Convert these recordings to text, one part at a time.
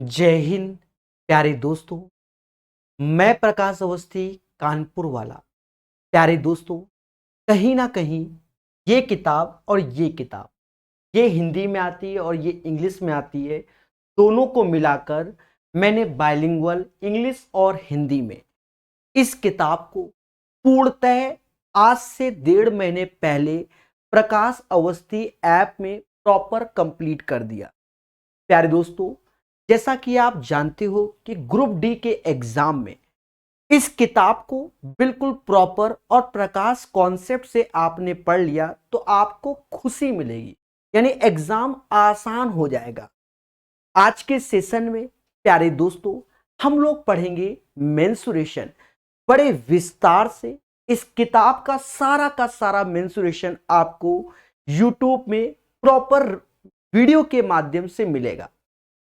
जय हिंद प्यारे दोस्तों। मैं प्रकाश अवस्थी कानपुर वाला। प्यारे दोस्तों, कहीं ना कहीं ये किताब और ये किताब, ये हिंदी में आती है और ये इंग्लिश में आती है। दोनों को मिलाकर मैंने बाइलिंगुअल इंग्लिश और हिंदी में इस किताब को पूर्णतः आज से 1.5 महीने पहले प्रकाश अवस्थी ऐप में प्रॉपर कंप्लीट कर दिया। प्यारे दोस्तों, जैसा कि आप जानते हो कि ग्रुप डी के एग्जाम में इस किताब को बिल्कुल प्रॉपर और प्रकाश कॉन्सेप्ट से आपने पढ़ लिया तो आपको खुशी मिलेगी, यानी एग्जाम आसान हो जाएगा। आज के सेशन में प्यारे दोस्तों हम लोग पढ़ेंगे मेंसुरेशन। बड़े विस्तार से इस किताब का सारा मेंसुरेशन आपको यूट्यूब में प्रॉपर वीडियो के माध्यम से मिलेगा।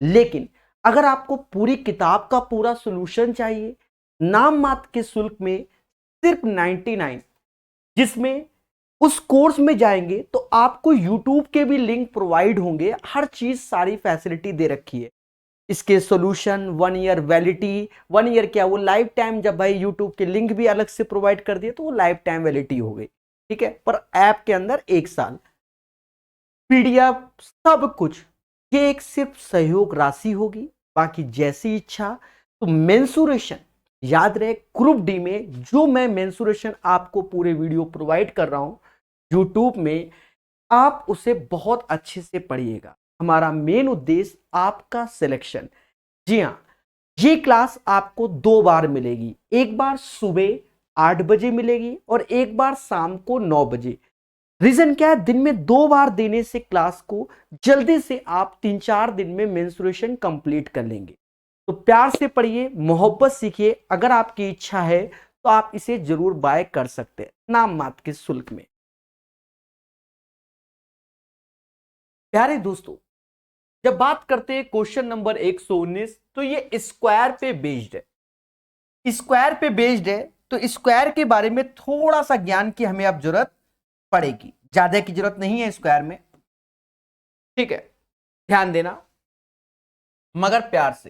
लेकिन अगर आपको पूरी किताब का पूरा सॉल्यूशन चाहिए नाम मात्र के शुल्क में सिर्फ 99, जिसमें उस कोर्स में जाएंगे तो आपको YouTube के भी लिंक प्रोवाइड होंगे। हर चीज सारी फैसिलिटी दे रखी है। इसके सॉल्यूशन 1 ईयर वैलिडिटी, 1 ईयर क्या वो लाइफ टाइम, जब भाई YouTube के लिंक भी अलग से प्रोवाइड कर दिए तो वो लाइफ टाइम वैलिडिटी हो गई, ठीक है। पर ऐप के अंदर 1 साल PDF सब कुछ, ये एक सिर्फ सहयोग राशि होगी, बाकी जैसी इच्छा। तो मेंसुरेशन याद रहे, ग्रुप डी में जो मैं मेंसुरेशन आपको पूरे वीडियो प्रोवाइड कर रहा हूं यूट्यूब में, आप उसे बहुत अच्छे से पढ़िएगा। हमारा मेन उद्देश्य आपका सिलेक्शन। जी हाँ, ये क्लास आपको 2 बार मिलेगी। एक बार सुबह 8 बजे मिलेगी और एक बार शाम को 9 बजे। रीजन क्या है, दिन में 2 बार देने से क्लास को जल्दी से आप 3-4 दिन में मेंसुरेशन कंप्लीट कर लेंगे। तो प्यार से पढ़िए, मोहब्बत सीखिए। अगर आपकी इच्छा है तो आप इसे जरूर बाय कर सकते हैं नाम मात्र के शुल्क में। प्यारे दोस्तों, जब बात करते हैं क्वेश्चन नंबर 119, तो ये स्क्वायर पे बेस्ड है। स्क्वायर पे बेस्ड है तो स्क्वायर के बारे में थोड़ा सा ज्ञान की हमें अब जरूरत पड़ेगी, ज्यादा की जरूरत नहीं है स्क्वायर में, ठीक है। ध्यान देना मगर प्यार से।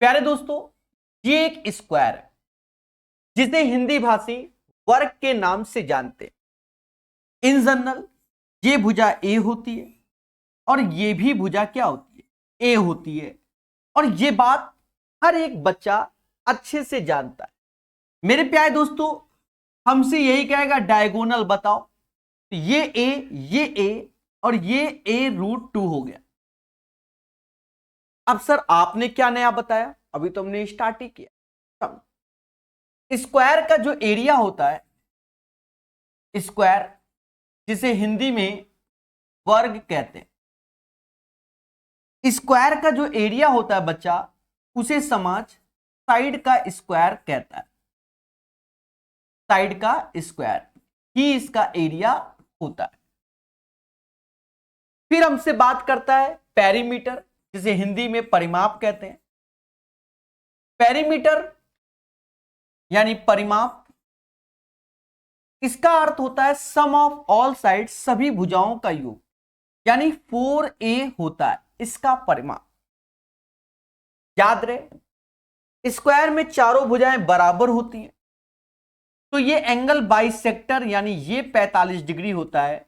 प्यारे दोस्तों, ये एक स्क्वायर है जिसे हिंदी भाषी वर्ग के नाम से जानते हैं। इन जनरल ये भुजा ए होती है और ये भी भुजा क्या होती है, ए होती है। और ये बात हर एक बच्चा अच्छे से जानता है। मेरे प्यारे दोस्तों, हमसे यही कहेगा डायगोनल बताओ, तो ये ए और ये a√2 हो गया। अब सर आपने क्या नया बताया, अभी तो हमने स्टार्ट ही किया। स्क्वायर का जो एरिया होता है, स्क्वायर जिसे हिंदी में वर्ग कहते हैं, स्क्वायर का जो एरिया होता है बच्चा, उसे समाज साइड का स्क्वायर कहता है। साइड का स्क्वायर ही इसका एरिया होता है। फिर हमसे बात करता है पेरीमीटर, जिसे हिंदी में परिमाप कहते हैं। पेरीमीटर यानी परिमाप, इसका अर्थ होता है सम ऑफ ऑल साइड, सभी भुजाओं का योग, यानी 4a होता है इसका परिमाप। याद रहे, स्क्वायर में चारों भुजाएं बराबर होती हैं, तो ये एंगल बाइसेक्टर यानी ये 45 डिग्री होता है,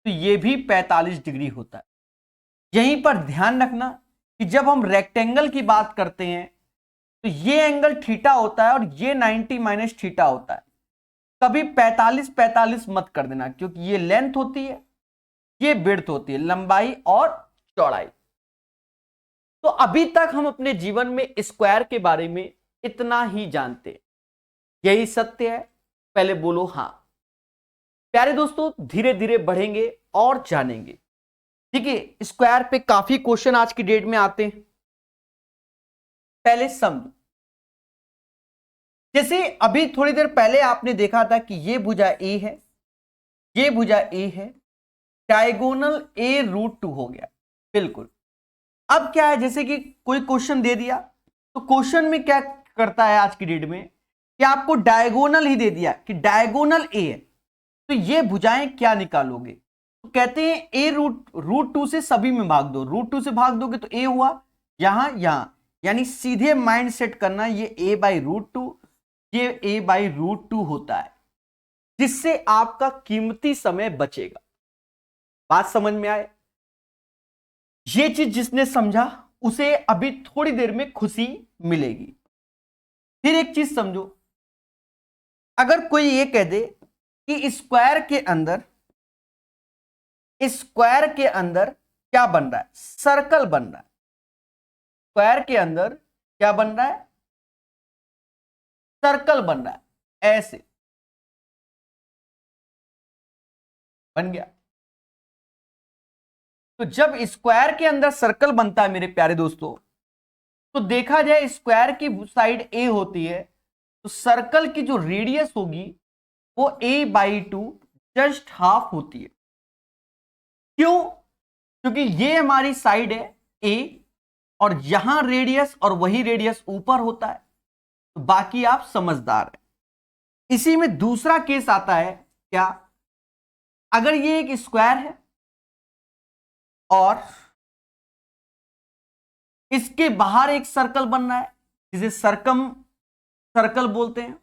तो ये भी 45 डिग्री होता है। यहीं पर ध्यान रखना कि जब हम रेक्टेंगल की बात करते हैं तो ये एंगल थीटा होता है और ये 90 माइनस थीटा होता है। कभी 45 मत कर देना, क्योंकि ये लेंथ होती है, ये विड्थ होती है, लंबाई और चौड़ाई। तो अभी तक हम अपने जीवन में स्क्वायर के बारे में इतना ही जानते हैं। यही सत्य है, पहले बोलो हां। प्यारे दोस्तों, धीरे धीरे बढ़ेंगे और जानेंगे, ठीक है। स्क्वायर पे काफी क्वेश्चन आज की डेट में आते हैं। पहले समझो, जैसे अभी थोड़ी देर पहले आपने देखा था कि ये भुजा ए है, ये भुजा ए है, डायगोनल a√2 हो गया, बिल्कुल। अब क्या है, जैसे कि कोई क्वेश्चन दे दिया तो क्वेश्चन में क्या करता है आज की डेट में कि आपको डायगोनल ही दे दिया कि डायगोनल ए है, तो ये भुजाएं क्या निकालोगे, तो कहते हैं ए रूट टू से सभी में भाग दो, रूट टू से भाग दोगे तो ए हुआ, यहां यहां, यानी सीधे माइंड सेट करना ये ए बाई रूट टू, ये ए बाई रूट टू होता है, जिससे आपका कीमती समय बचेगा। बात समझ में आए? ये चीज जिसने समझा उसे अभी थोड़ी देर में खुशी मिलेगी। फिर एक चीज समझो, अगर कोई ये कह दे कि स्क्वायर के अंदर क्या बन रहा है, सर्कल बन रहा है, स्क्वायर के अंदर क्या बन रहा है, सर्कल बन रहा है, ऐसे बन गया। तो जब स्क्वायर के अंदर सर्कल बनता है मेरे प्यारे दोस्तों, तो देखा जाए स्क्वायर की साइड ए होती है, तो सर्कल की जो रेडियस होगी वो a by two just half होती है। क्यों? क्योंकि ये हमारी साइड है a, और यहां रेडियस और वही रेडियस ऊपर होता है, तो बाकी आप समझदार हैं। इसी में दूसरा केस आता है, क्या? अगर ये एक स्क्वायर है और इसके बाहर एक सर्कल बन रहा है, जिसे सर्कम सर्कल बोलते हैं,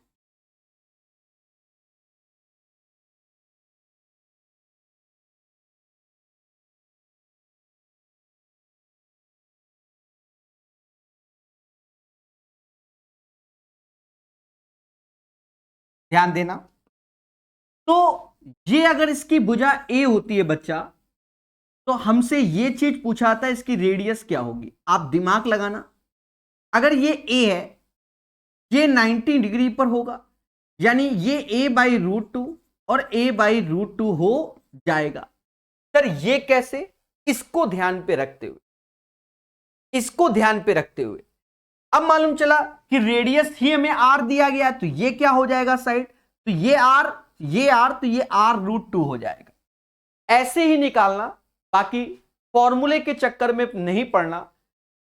ध्यान देना। तो ये अगर इसकी भुजा ए होती है बच्चा, तो हमसे ये चीज पूछाता है इसकी रेडियस क्या होगी। आप दिमाग लगाना, अगर ये ए है, ये 90 डिग्री पर होगा, यानी ये ए बाई रूट टू और ए बाई रूट टू हो जाएगा। सर ये कैसे? इसको ध्यान पे रखते हुए अब मालूम चला कि रेडियस ही हमें आर दिया गया, तो ये क्या हो जाएगा साइड, तो ये आर, तो ये आर रूट टू हो जाएगा। ऐसे ही निकालना, बाकी फॉर्मूले के चक्कर में नहीं पड़ना,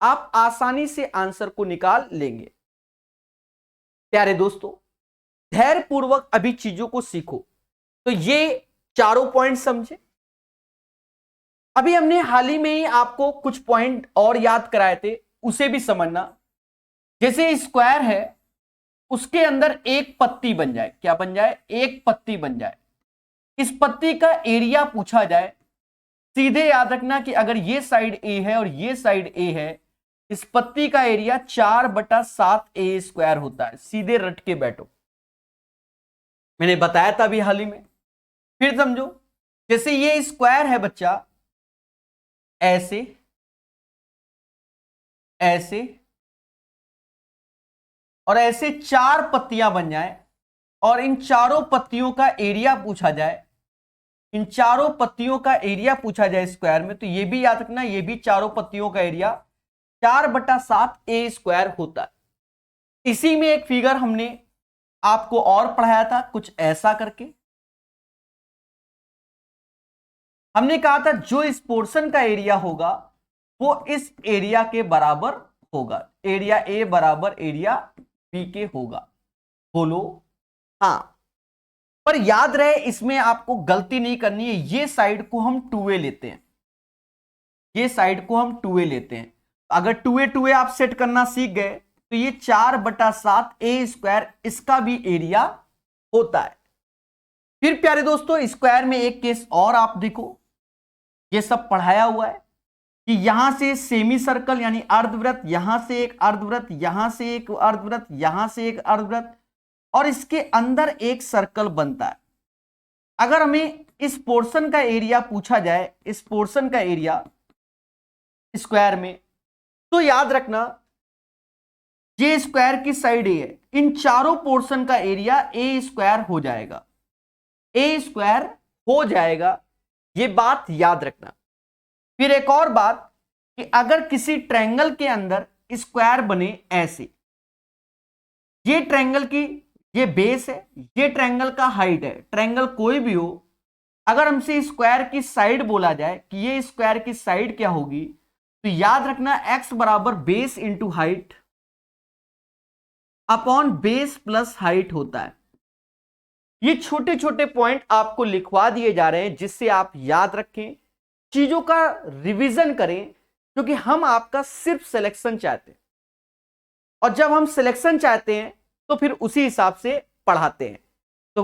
आप आसानी से आंसर को निकाल लेंगे। प्यारे दोस्तों, धैर्य पूर्वक अभी चीजों को सीखो। तो ये चारों पॉइंट समझे। अभी हमने हाल ही में ही आपको कुछ पॉइंट और याद कराए थे, उसे भी समझना। जैसे स्क्वायर है, उसके अंदर एक पत्ती बन जाए, क्या बन जाए? एक पत्ती बन जाए। इस पत्ती का एरिया पूछा जाए, सीधे याद रखना कि अगर ये साइड ए है और ये साइड ए है, इस पत्ती का एरिया 4/7 ए स्क्वायर होता है। सीधे रट के बैठो, मैंने बताया था अभी हाल ही में। फिर समझो, जैसे ये स्क्वायर है बच्चा, ऐसे ऐसे और ऐसे 4 पत्तियां बन जाए, और इन चारों पत्तियों का एरिया पूछा जाए, इन चारों पत्तियों का एरिया पूछा जाए स्क्वायर में, तो ये भी याद रखना, ये भी चारों पत्तियों का एरिया 4/7 ए स्क्वायर होता है। इसी में एक फिगर हमने आपको और पढ़ाया था, कुछ ऐसा करके हमने कहा था जो इस पोर्शन का एरिया होगा वो इस एरिया के बराबर होगा, एरिया ए बराबर एरिया बी के होगा। बोलो हाँ। पर याद रहे, इसमें आपको गलती नहीं करनी है, ये साइड को हम 2a लेते हैं, ये साइड को हम 2a लेते हैं। अगर 2a आप सेट करना सीख गए, तो ये 4/7 ए स्क्वायर इसका भी एरिया होता है। फिर प्यारे दोस्तों, स्क्वायर में एक केस और आप देखो, ये सब पढ़ाया हुआ है कि यहां से सेमी सर्कल यानी अर्धवृत्त, यहां से एक अर्धवृत्त, यहां से एक अर्धवृत्त, यहां से एक अर्धवृत्त, और इसके अंदर एक सर्कल बनता है। अगर हमें इस पोर्शन का एरिया पूछा जाए, इस पोर्शन का एरिया स्क्वायर में, तो याद रखना ये स्क्वायर की साइड ए है, इन चारों पोर्शन का एरिया ए स्क्वायर हो जाएगा, ए स्क्वायर हो जाएगा, ये बात याद रखना। फिर एक और बात कि अगर किसी ट्रायंगल के अंदर स्क्वायर बने ऐसे, ये ट्रायंगल की ये बेस है, ये ट्रायंगल का हाइट है, ट्रायंगल कोई भी हो, अगर हमसे स्क्वायर की साइड बोला जाए कि ये स्क्वायर की साइड क्या होगी, तो याद रखना x बराबर base into height upon base plus height होता है। ये छोटे छोटे पॉइंट आपको लिखवा दिए जा रहे हैं जिससे आप याद रखें, चीजों का रिवीजन करें, क्योंकि हम आपका सिर्फ सिलेक्शन चाहते हैं और जब हम सिलेक्शन चाहते हैं तो फिर उसी हिसाब से पढ़ाते हैं। तो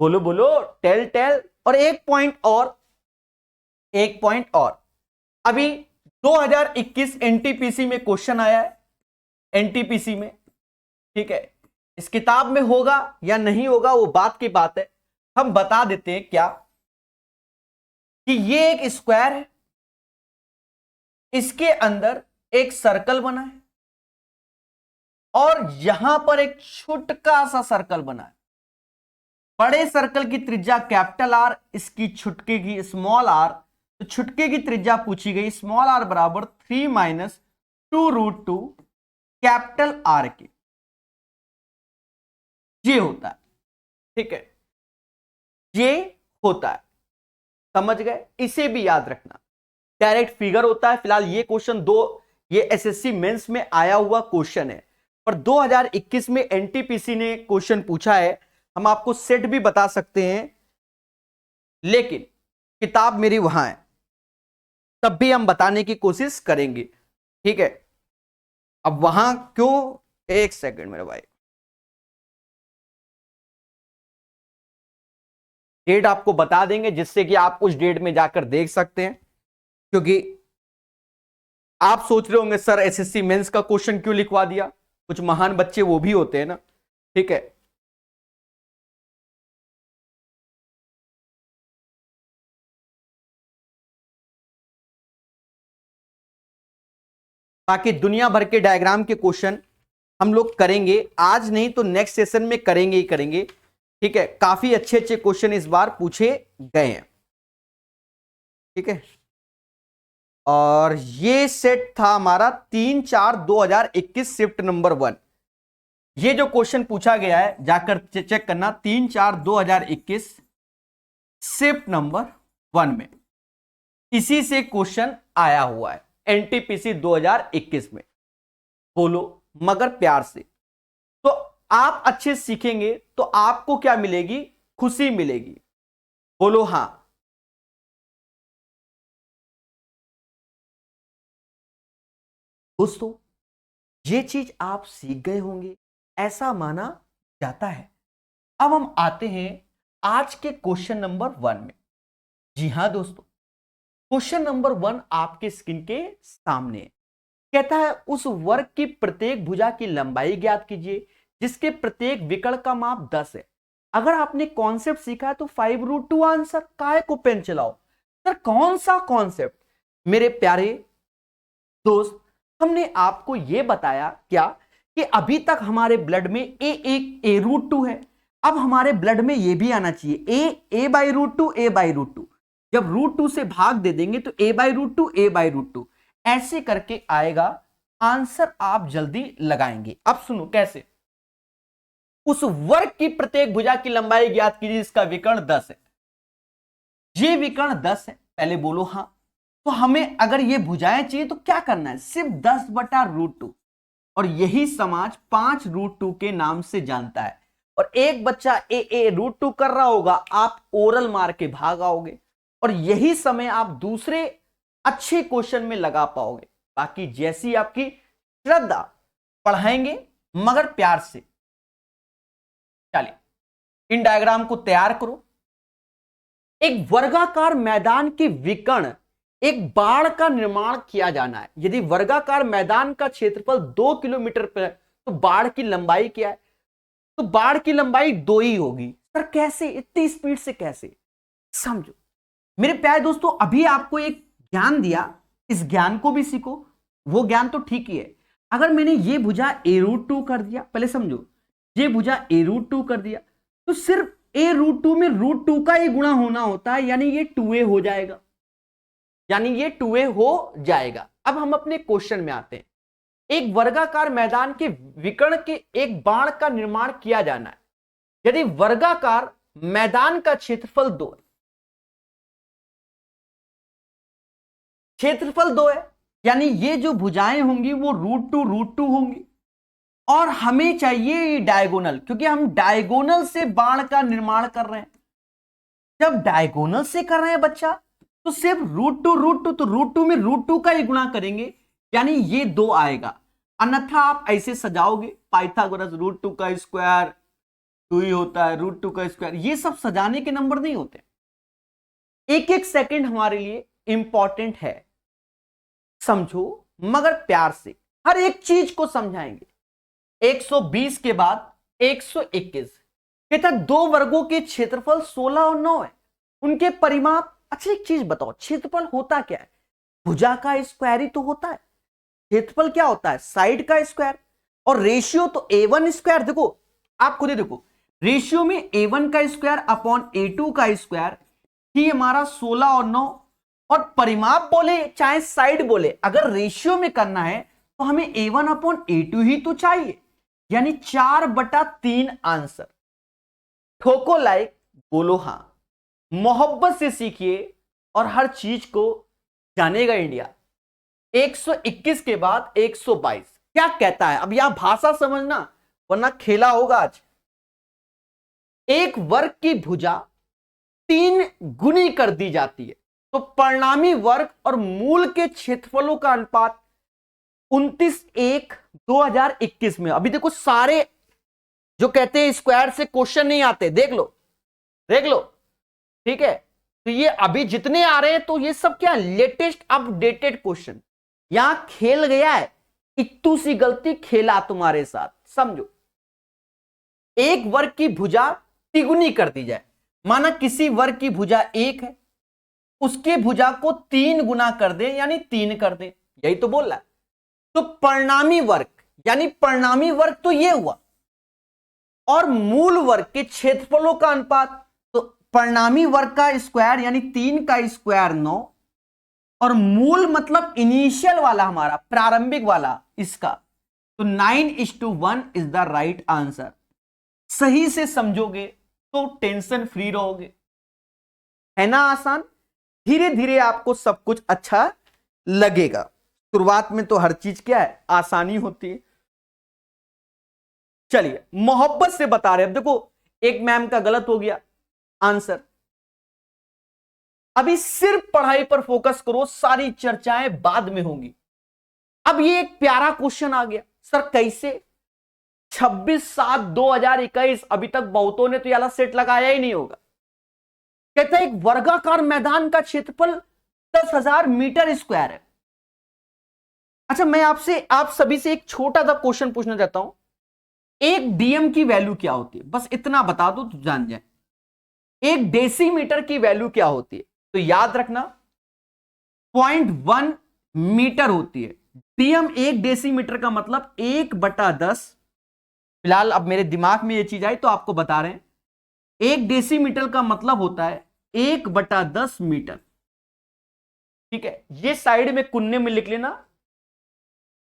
बोलो बोलो, टेल टेल। और एक पॉइंट और अभी 2021 एनटीपीसी में क्वेश्चन आया है, एनटीपीसी में, ठीक है। इस किताब में होगा या नहीं होगा वो बात की बात है, हम बता देते हैं क्या कि ये एक स्क्वायर है, इसके अंदर एक सर्कल बना है और यहां पर एक छोटा सा सर्कल बना है। बड़े सर्कल की त्रिज्या कैपिटल आर, इसकी छुटके की स्मॉल आर। तो छुटके की त्रिज्या पूछी गई, स्मॉल आर बराबर 3 - 2√2 कैपिटल आर के, ये होता है, ठीक है, ये होता है। समझ गए? इसे भी याद रखना, डायरेक्ट फिगर होता है। फिलहाल ये क्वेश्चन ये एसएससी मेंस में आया हुआ क्वेश्चन है, पर 2021 में एनटीपीसी ने क्वेश्चन पूछा है। हम आपको सेट भी बता सकते हैं, लेकिन किताब मेरी वहां है, तब भी हम बताने की कोशिश करेंगे, ठीक है। अब वहां क्यों, एक सेकंड मेरे भाई, डेट आपको बता देंगे जिससे कि आप उस डेट में जाकर देख सकते हैं। क्योंकि आप सोच रहे होंगे सर एसएससी मेंस का क्वेश्चन क्यों लिखवा दिया, कुछ महान बच्चे वो भी होते हैं ना, ठीक है। बाकी दुनिया भर के डायग्राम के क्वेश्चन हम लोग करेंगे, आज नहीं तो नेक्स्ट सेशन में करेंगे ही करेंगे, ठीक है। काफी अच्छे अच्छे क्वेश्चन इस बार पूछे गए हैं, ठीक है। और ये सेट था हमारा 3/4/2021 शिफ्ट नंबर 1। ये जो क्वेश्चन पूछा गया है जाकर चेक करना, 3/4/2021 शिफ्ट नंबर 1 में इसी से क्वेश्चन आया हुआ है एनटीपीसी 2021 में। बोलो मगर प्यार से, तो आप अच्छे सीखेंगे तो आपको क्या मिलेगी, खुशी मिलेगी। बोलो हां। दोस्तों ये चीज आप सीख गए होंगे ऐसा माना जाता है। अब हम आते हैं आज के क्वेश्चन नंबर 1 में। जी हां दोस्तों, क्वेश्चन नंबर 1 आपके स्क्रीन के सामने है। कहता है उस वर्ग की प्रत्येक भुजा की लंबाई ज्ञात कीजिए जिसके प्रत्येक विकर्ण का माप 10 है। अगर आपने कॉन्सेप्ट सीखा है तो 5√2 आंसर, काहे को पेन चलाओ सर, कौन सा कॉन्सेप्ट। मेरे प्यारे दोस्त, हमने आपको यह बताया क्या कि अभी तक हमारे ब्लड में a√2 है। अब हमारे ब्लड में यह भी आना चाहिए a/√2 a/√2। जब √2 से भाग दे देंगे तो a/√2 a/√2 ऐसे करके आएगा आंसर, आप जल्दी लगाएंगे। अब सुनो कैसे। उस वर्ग की प्रत्येक भुजा की लंबाई ज्ञात कीजिए जिसका विकर्ण 10 है। ये विकर्ण 10 है, पहले बोलो हां। तो हमें अगर ये भुजाएं चाहिए तो क्या करना है, सिर्फ 10/√2। और यही समाज 5√2 के नाम से जानता है। और एक बच्चा a√2 कर रहा होगा, आप ओरल मार के भाग आओगे और यही समय आप दूसरे अच्छे क्वेश्चन में लगा पाओगे। बाकी जैसी आपकी श्रद्धा, पढ़ाएंगे मगर प्यार से। चलिए इन डायग्राम को तैयार करो। एक वर्गाकार मैदान के विकर्ण एक बाड़ का निर्माण किया जाना है। यदि वर्गाकार मैदान का क्षेत्रफल 2 किलोमीटर पर है तो बाड़ की लंबाई क्या है, तो बाड़ की लंबाई 2 ही होगी। सर कैसे, इतनी स्पीड से कैसे, समझो मेरे प्यारे दोस्तों। अभी आपको एक ज्ञान दिया, इस ज्ञान को भी सीखो। वो ज्ञान तो ठीक ही है, अगर मैंने ये भुजा a√2 कर दिया, पहले समझो, ये भुजा a√2 कर दिया तो सिर्फ a√2 में √2 का ही गुणा होना होता है, यानी ये 2a हो जाएगा, यानी ये 2a हो जाएगा। अब हम अपने क्वेश्चन में आते हैं। एक वर्गाकार मैदान के विकर्ण के एक बाण का निर्माण किया जाना है। यदि वर्गाकार मैदान का क्षेत्रफल 2 है, क्षेत्रफल 2 है, यानी ये जो भुजाएं होंगी वो √2 √2 होंगी और हमें चाहिए डायगोनल, क्योंकि हम डायगोनल से बाण का निर्माण कर रहे हैं। जब डायगोनल से कर रहे हैं बच्चा, तो सिर्फ √2 तो √2 में √2 का ही गुणा करेंगे, यानी ये 2 आएगा। अन्यथा आप ऐसे सजाओगे, पाइथागोरस √2 का स्क्वायर 2 ही होता है, √2 का स्क्वायर, ये सब सजाने के नंबर नहीं होते। एक एक सेकंड हमारे लिए इंपॉर्टेंट है, समझो, मगर प्यार से हर एक चीज को समझाएंगे। 120 के बाद 121 कहता दो वर्गों के क्षेत्रफल 16 और 9 है, उनके परिमाप। अच्छा एक चीज बताओ, क्षेत्रफल होता क्या है? भुजा का स्क्वायर ही तो होता है। क्षेत्रफल क्या होता है? साइड का स्क्वायर। और रेशियो तो A1 स्क्वायर, देखो आप खुद ही देखो, रेशियो में A1 का स्क्वायर अपॉन A2 का स्क्वायर ही हमारा 16 और 9। और परिमाप बोले चाहे साइड बोले, अगर रेशियो में करना है तो हमें A1 अपॉन A2 ही तो चाहिए, यानी 4/3 आंसर। ठोको लाइक, बोलो हां, मोहब्बत से सीखिए और हर चीज को जानेगा इंडिया। 121 के बाद 122 क्या कहता है? अब यहां भाषा समझना, वरना खेला होगा आज। एक वर्ग की भुजा 3 गुनी कर दी जाती है, तो परिणामी वर्ग और मूल के क्षेत्रफलों का अनुपात 29/1/2021 में। अभी देखो सारे जो कहते हैं स्क्वायर से क्वेश्चन नहीं आते, देख लो देख लो, ठीक है। तो ये अभी जितने आ रहे हैं तो ये सब क्या, लेटेस्ट अपडेटेड क्वेश्चन। यहां खेल गया है, इत्तू सी गलती खेला तुम्हारे साथ, समझो। एक वर्ग की भुजा तिगुनी कर दी जाए, माना किसी वर्ग की भुजा 1 है, उसके भुजा को 3 गुना कर दे, यानी 3 कर दे, यही तो बोल रहा है। तो परिणामी वर्ग, यानी परिणामी वर्ग तो ये हुआ, और मूल वर्ग के क्षेत्रफलों का अनुपात, तो परिणामी वर्ग का स्क्वायर यानी 3 का स्क्वायर 9, और मूल मतलब इनिशियल वाला हमारा प्रारंभिक वाला इसका, तो 9:1 इज द राइट आंसर। सही से समझोगे तो टेंशन फ्री रहोगे, है ना आसान। धीरे धीरे आपको सब कुछ अच्छा लगेगा। शुरुआत में तो हर चीज क्या है, आसानी होती है। चलिए मोहब्बत से बता रहे हैं। अब देखो एक मैम का गलत हो गया आंसर। अभी सिर्फ पढ़ाई पर फोकस करो, सारी चर्चाएं बाद में होंगी। अब ये एक प्यारा क्वेश्चन आ गया, सर कैसे? 26/7/2021, अभी तक बहुतों ने तो याला सेट लगाया ही नहीं होगा। कहता है एक वर्गाकार मैदान का क्षेत्रफल 10,000 मीटर स्क्वायर है। अच्छा मैं आप सभी से एक छोटा सा क्वेश्चन पूछना चाहता हूं, एक डीएम की वैल्यू क्या होती है? बस इतना बता दो तो जान जाए। एक डेसीमीटर की वैल्यू क्या होती है? तो याद रखना 0.1 मीटर होती है। डीएम एक डेसीमीटर का मतलब 1/10। फिलहाल अब मेरे दिमाग में ये चीज आई तो आपको बता रहे हैं, एक डेसीमीटर का मतलब होता है 1/10 मीटर। ठीक है, ये साइड में कुन्ने में लिख लेना,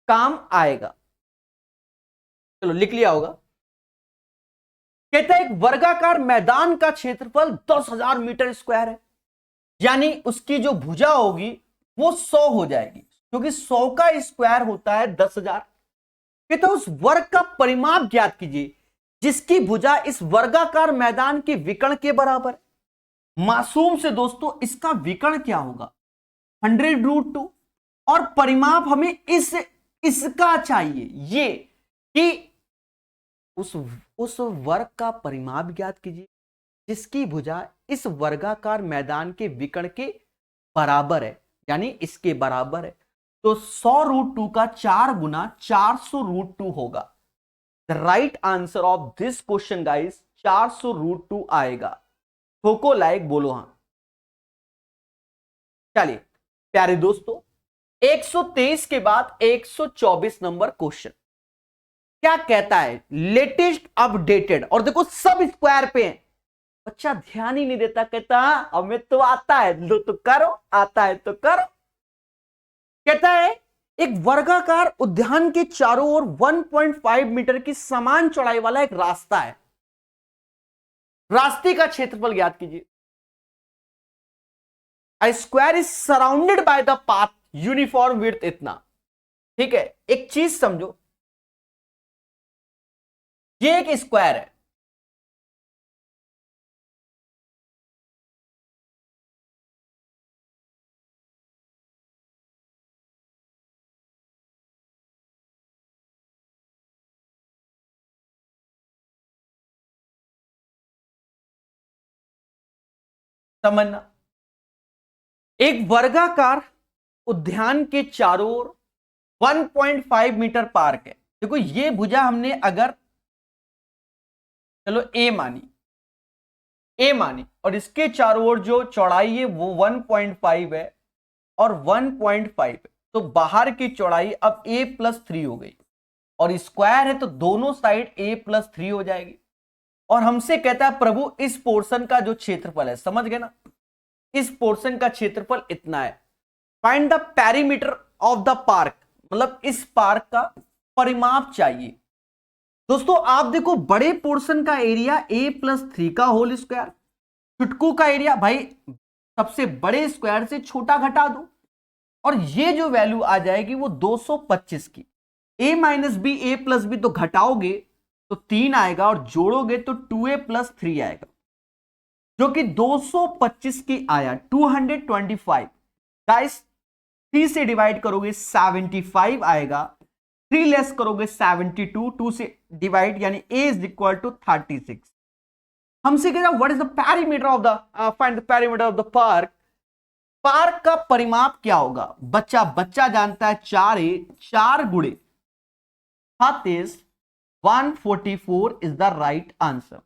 काम आएगा। चलो लिख लिया होगा। कहता है एक वर्गाकार मैदान का क्षेत्रफल 10,000 मीटर स्क्वायर है, यानी उसकी जो भुजा होगी वो 100 हो जाएगी, क्योंकि 100 का स्क्वायर होता है 10,000। कहता है उस वर्ग का परिमाप ज्ञात कीजिए जिसकी भुजा इस वर्गाकार मैदान के विकर्ण के बराबर। मासूम से दोस्तों इसका विकर्ण क्या होगा? 100√2। और परिमाप हमें इसका चाहिए, ये कि उस वर्ग का परिमाप ज्ञात कीजिए जिसकी भुजा इस वर्गाकार मैदान के विकर्ण के बराबर है, यानी इसके बराबर है। तो 100√2 का 4 गुना 400√2 होगा। The right answer of this question guys 400√2 आएगा। ठोको लाइक, बोलो हां। चलिए प्यारे दोस्तों 123 के बाद 124 नंबर क्वेश्चन क्या कहता है? लेटेस्ट अपडेटेड, और देखो सब स्क्वायर पे हैं। बच्चा ध्यान ही नहीं देता, कहता हमें तो आता है, लो तो करो, आता है तो करो। कहता है एक वर्गाकार उद्यान के चारों ओर 1.5 मीटर की समान चौड़ाई वाला एक रास्ता है। रास्ते का क्षेत्रफल ज्ञात कीजिए। A square is surrounded by the path uniform width इतना। ठीक है, एक चीज समझो, ये एक स्क्वायर है, समझना। एक वर्गाकार उद्यान के चारों ओर 1.5 मीटर पार्क है। देखो ये भुजा हमने अगर चलो ए मानी और इसके चारों ओर जो चौड़ाई है वो 1.5 है और 1.5 है, तो बाहर की चौड़ाई अब a+3 हो गई और स्क्वायर है तो दोनों साइड a+3 हो जाएगी। और हमसे कहता है प्रभु इस पोर्शन का जो क्षेत्रफल है, समझ गए ना, इस पोर्शन का क्षेत्रफल इतना है। Find the perimeter of the park, मतलब इस पार्क का परिमाप चाहिए। दोस्तों आप देखो बड़े पोर्शन का एरिया a+3 का होल स्क्वायर, चुटकू का एरिया भाई सबसे बड़े स्क्वायर से छोटा घटा दो और ये जो वैल्यू आ जाएगी वो 225 की। a माइनस बी a+b तो घटाओगे तो 3 आएगा और जोड़ोगे तो 2a+3 आएगा, जो कि 225 की आया। 225 गाइस 3 से डिवाइड करोगे 75 आएगा, 3 लेस करोगे 72, 2 से डिवाइड यानी a इज इक्वल टू 36। हमसे कह रहा what is the perimeter of the find the perimeter of the park. Park का परिमाप क्या होगा? बच्चा जानता है 4 गुणे 36 144 is the right answer.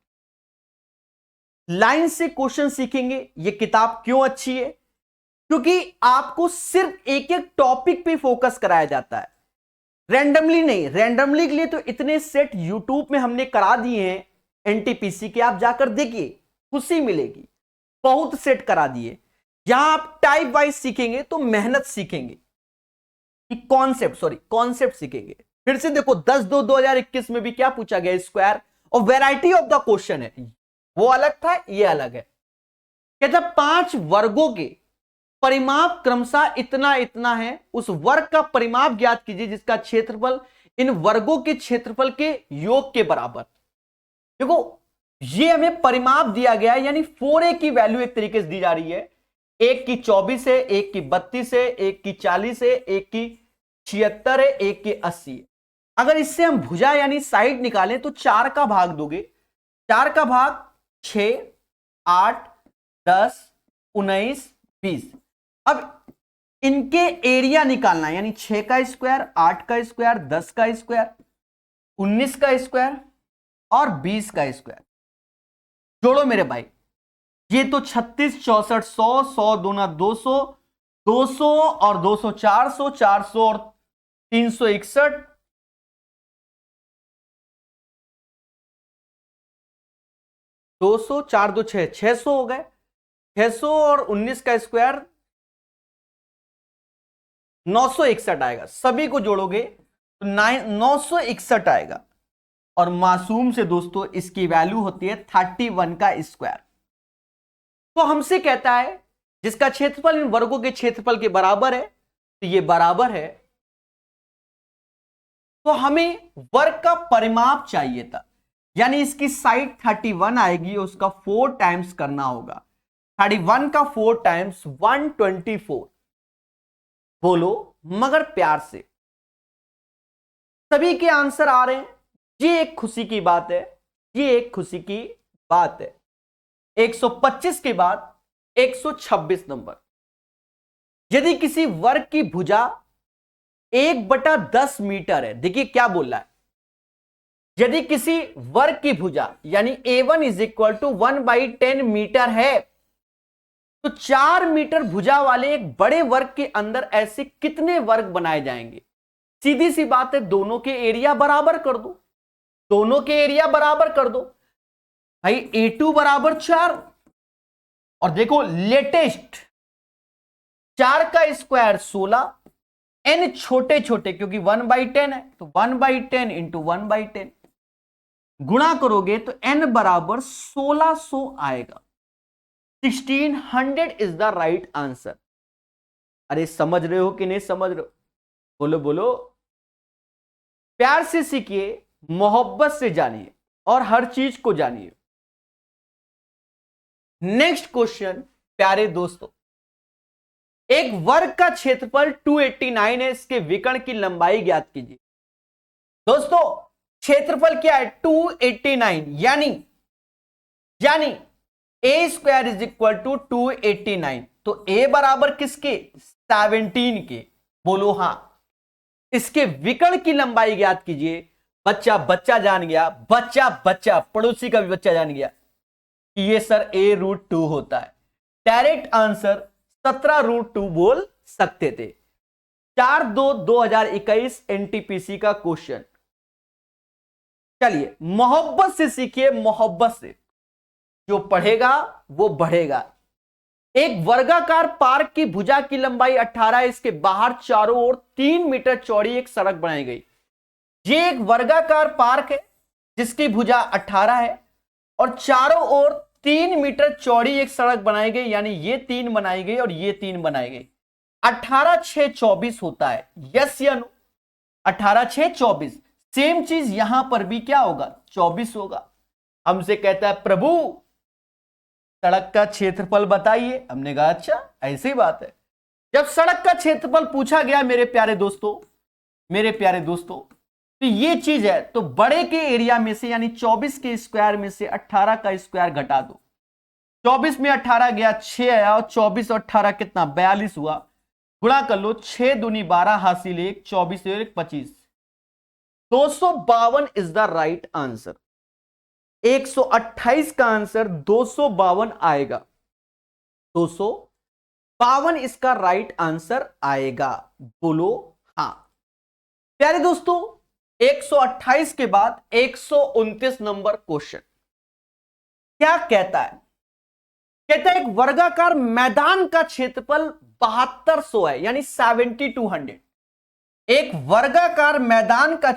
Line से क्वेश्चन सीखेंगे। ये किताब क्यों अच्छी है? क्योंकि आपको सिर्फ एक एक टॉपिक पे फोकस कराया जाता है, रैंडमली नहीं। रैंडमली के लिए तो इतने सेट यूट्यूब में हमने करा दिए हैं एनटीपीसी के, आप जाकर देखिए खुशी मिलेगी। बहुत सेट करा दिए। यहां आप टाइप वाइज सीखेंगे तो मेहनत सीखेंगे कि कॉन्सेप्ट सीखेंगे। फिर से देखो 10/2/2021 में भी क्या पूछा गया, स्क्वायर, और वैरायटी ऑफ द क्वेश्चन है, वो अलग था ये अलग है। कहता 5 वर्गों के परिमाप क्रमशः इतना इतना है, उस वर्ग का परिमाप ज्ञात कीजिए जिसका क्षेत्रफल इन वर्गों के क्षेत्रफल के योग के बराबर। देखो ये हमें परिमाप दिया गया है, यानी 4a की वैल्यू एक तरीके से दी जा रही है। एक की 24 है, एक की 32 है, एक की 40 है, एक की 76 है, एक की 80 है। अगर इससे हम भुजा यानी साइड निकालें तो 4 का भाग दोगे, 4 का भाग 6 8 10 19 20। अब इनके एरिया निकालना है, यानी 6 का स्क्वायर, 8 का स्क्वायर, 10 का स्क्वायर, 19 का स्क्वायर और 20 का स्क्वायर। जोड़ो मेरे भाई, ये तो 36 64 100 100 दूना 200 200 और 200 400 400 और 361 200 4 2 6 600 हो गए। 600 और 19 का स्क्वायर 961 आएगा। सभी को जोड़ोगे तो 961 आएगा। और मासूम से दोस्तों इसकी वैल्यू होती है 31 का स्क्वायर। तो हमसे कहता है जिसका क्षेत्रफल इन वर्गों के क्षेत्रफल के बराबर है, तो ये बराबर है, तो हमें वर्ग का परिमाप चाहिए था, यानी इसकी साइड 31 आएगी, उसका 4 टाइम्स करना होगा। 31 का 4 टाइम्स 124। बोलो मगर प्यार से। सभी के आंसर आ रहे हैं, ये एक खुशी की बात है, ये एक खुशी की बात है। 125 के बाद 126 नंबर। यदि किसी वर्ग की भुजा 1/10 मीटर है, देखिए क्या बोल रहा है, यदि किसी वर्ग की भुजा यानी A1 is equal to 1/10 metre है, तो 4 मीटर भुजा वाले एक बड़े वर्ग के अंदर ऐसे कितने वर्ग बनाए जाएंगे? सीधी सी बात है, दोनों के एरिया बराबर कर दो, दोनों के एरिया बराबर कर दो भाई। A2 बराबर 4 और देखो लेटेस्ट 4 का स्क्वायर 16, n छोटे छोटे क्योंकि 1/10 है, तो 1/10 इंटू 1/10 गुणा करोगे तो n बराबर 1600 आएगा। 1600 इज द राइट आंसर। अरे समझ रहे हो कि नहीं समझ रहे हो? बोलो बोलो। प्यार से सीखिए, मोहब्बत से जानिए। और हर चीज को जानिए। नेक्स्ट क्वेश्चन प्यारे दोस्तों, एक वर्ग का क्षेत्रफल 289 है, इसके विकर्ण की लंबाई ज्ञात कीजिए। दोस्तों क्षेत्रफल क्या है? 289, यानी ए स्क्वायर इज इक्वल टू 289। तो ए बराबर किसके? 17 के। बोलो हां। इसके विकर्ण की लंबाई ज्ञात कीजिए। बच्चा जान गया, बच्चा पड़ोसी का भी बच्चा जान गया कि ये सर a√2 होता है। डायरेक्ट आंसर 17√2 बोल सकते थे। 4/2/2021 एनटीपीसी का क्वेश्चन। चलिए मोहब्बत से सीखिए, मोहब्बत से। जो पढ़ेगा वो बढ़ेगा। एक वर्गाकार पार्क की भुजा की लंबाई 18 है, इसके बाहर चारों ओर 3 मीटर चौड़ी एक सड़क बनाई गई। ये एक वर्गाकार पार्क है जिसकी भुजा 18 है और चारों ओर 3 मीटर चौड़ी एक सड़क बनाई गई, यानी ये 3 बनाई गई और ये 3 बनाई गई। 18 6 24 होता है, यस या नो? 18 6 24। सेम चीज यहां पर भी क्या होगा? 24 होगा। हमसे कहता है प्रभु सड़क का क्षेत्रफल बताइए। हमने कहा अच्छा ऐसी बात है। जब सड़क का क्षेत्रफल पूछा गया मेरे प्यारे दोस्तों, तो ये चीज है, तो बड़े के एरिया में से यानी 24 के स्क्वायर में से 18 का स्क्वायर घटा दो। 24 में 18 गया, 6 आया, और 24 और 18 कितना? 42 हुआ। गुणा कर लो, 6 दूनी 12 हासिल 1, 24 और 1 25। 252 इज द राइट आंसर। 128 का आंसर 252 आएगा। 252 इसका राइट आंसर आएगा। बोलो हां। प्यारे दोस्तों 128 के बाद 129 नंबर क्वेश्चन क्या कहता है? कहता है एक वर्गाकार मैदान का क्षेत्रफल 7200 है, यानी 7200। एक वर्गाकार मैदान का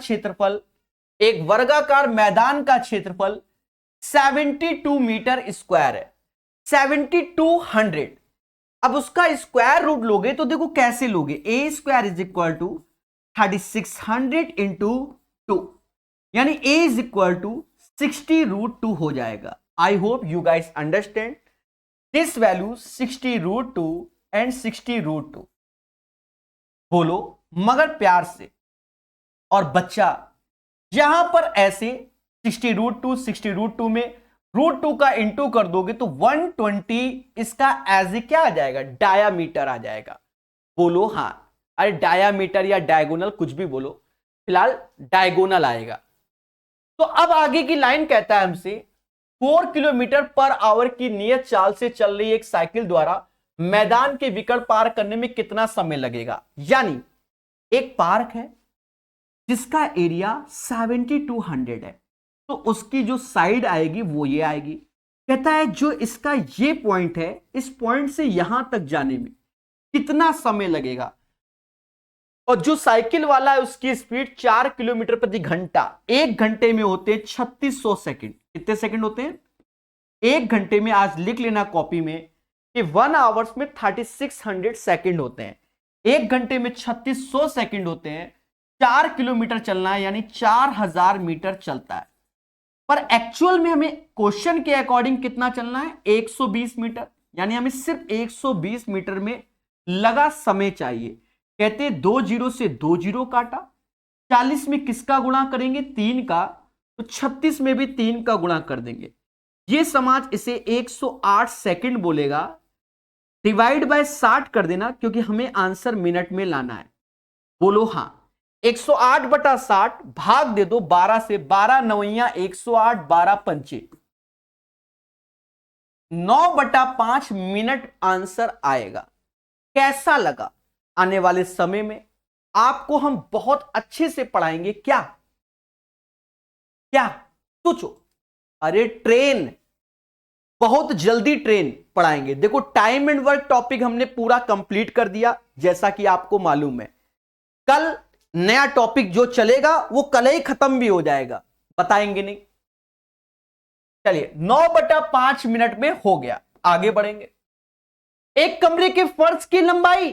क्षेत्रफल 72 मीटर स्क्वायर है, 7200। अब उसका स्क्वायर रूट लोगे तो देखो कैसे लोगे। A square is equal to 3600 into 2, यानी a इज इक्वल टू 60√2 हो जाएगा। I hope you guys understand this value 60√2 and 60√2। बोलो मगर प्यार से। और बच्चा यहां पर ऐसे 60√2 में √2 का इंटू कर दोगे तो 120 इसका एज ए क्या आ जाएगा? डायामीटर आ जाएगा। बोलो हां। अरे डायामीटर या डायगोनल कुछ भी बोलो, फिलहाल डायगोनल आएगा। तो अब आगे की लाइन कहता है हमसे 4 किलोमीटर पर आवर की नियत चाल से चल रही एक साइकिल द्वारा मैदान के विकर्ण पार करने में कितना समय लगेगा। यानी एक पार्क है जिसका एरिया 7200 है, तो उसकी जो साइड आएगी वो ये आएगी। कहता है जो इसका ये पॉइंट है, इस पॉइंट से यहां तक जाने में कितना समय लगेगा। और जो साइकिल वाला है उसकी स्पीड 4 किलोमीटर प्रति घंटा। 1 घंटे में होते हैं 3600 सेकंड। कितने सेकंड होते हैं? 1 घंटे में, आज लिख लेना कॉपी में कि 1 आवर्स में 3600 सेकंड होते हैं। 1 घंटे में 3600 सेकंड होते हैं। 4 किलोमीटर चलना है, यानी 4000 मीटर चलता है। पर एक्चुअल में हमें क्वेश्चन के अकॉर्डिंग कितना चलना है? 120 मीटर, यानी हमें सिर्फ 120 मीटर में लगा समय चाहिए। कहते 2 जीरो से 2 जीरो काटा, 40 में किसका गुणा करेंगे? 3 का, तो 36 में भी 3 का गुणा कर देंगे। ये समाज इसे 108 सेकंड बोलेगा। डिवाइड बाय 60 कर देना, क्योंकि हमें आंसर मिनट में लाना है। बोलो हां। 108/60 भाग दे दो 12 से, 12 नवैया 108, 12 पंचे 9/5 मिनट आंसर आएगा। कैसा लगा? आने वाले समय में आपको हम बहुत अच्छे से पढ़ाएंगे। क्या सोचो? अरे ट्रेन, बहुत जल्दी ट्रेन पढ़ाएंगे। देखो टाइम एंड वर्क टॉपिक हमने पूरा कंप्लीट कर दिया, जैसा कि आपको मालूम है। कल नया टॉपिक जो चलेगा वो कल ही खत्म भी हो जाएगा, बताएंगे नहीं। चलिए 9/5 मिनट में हो गया। आगे बढ़ेंगे। एक कमरे के फर्श की लंबाई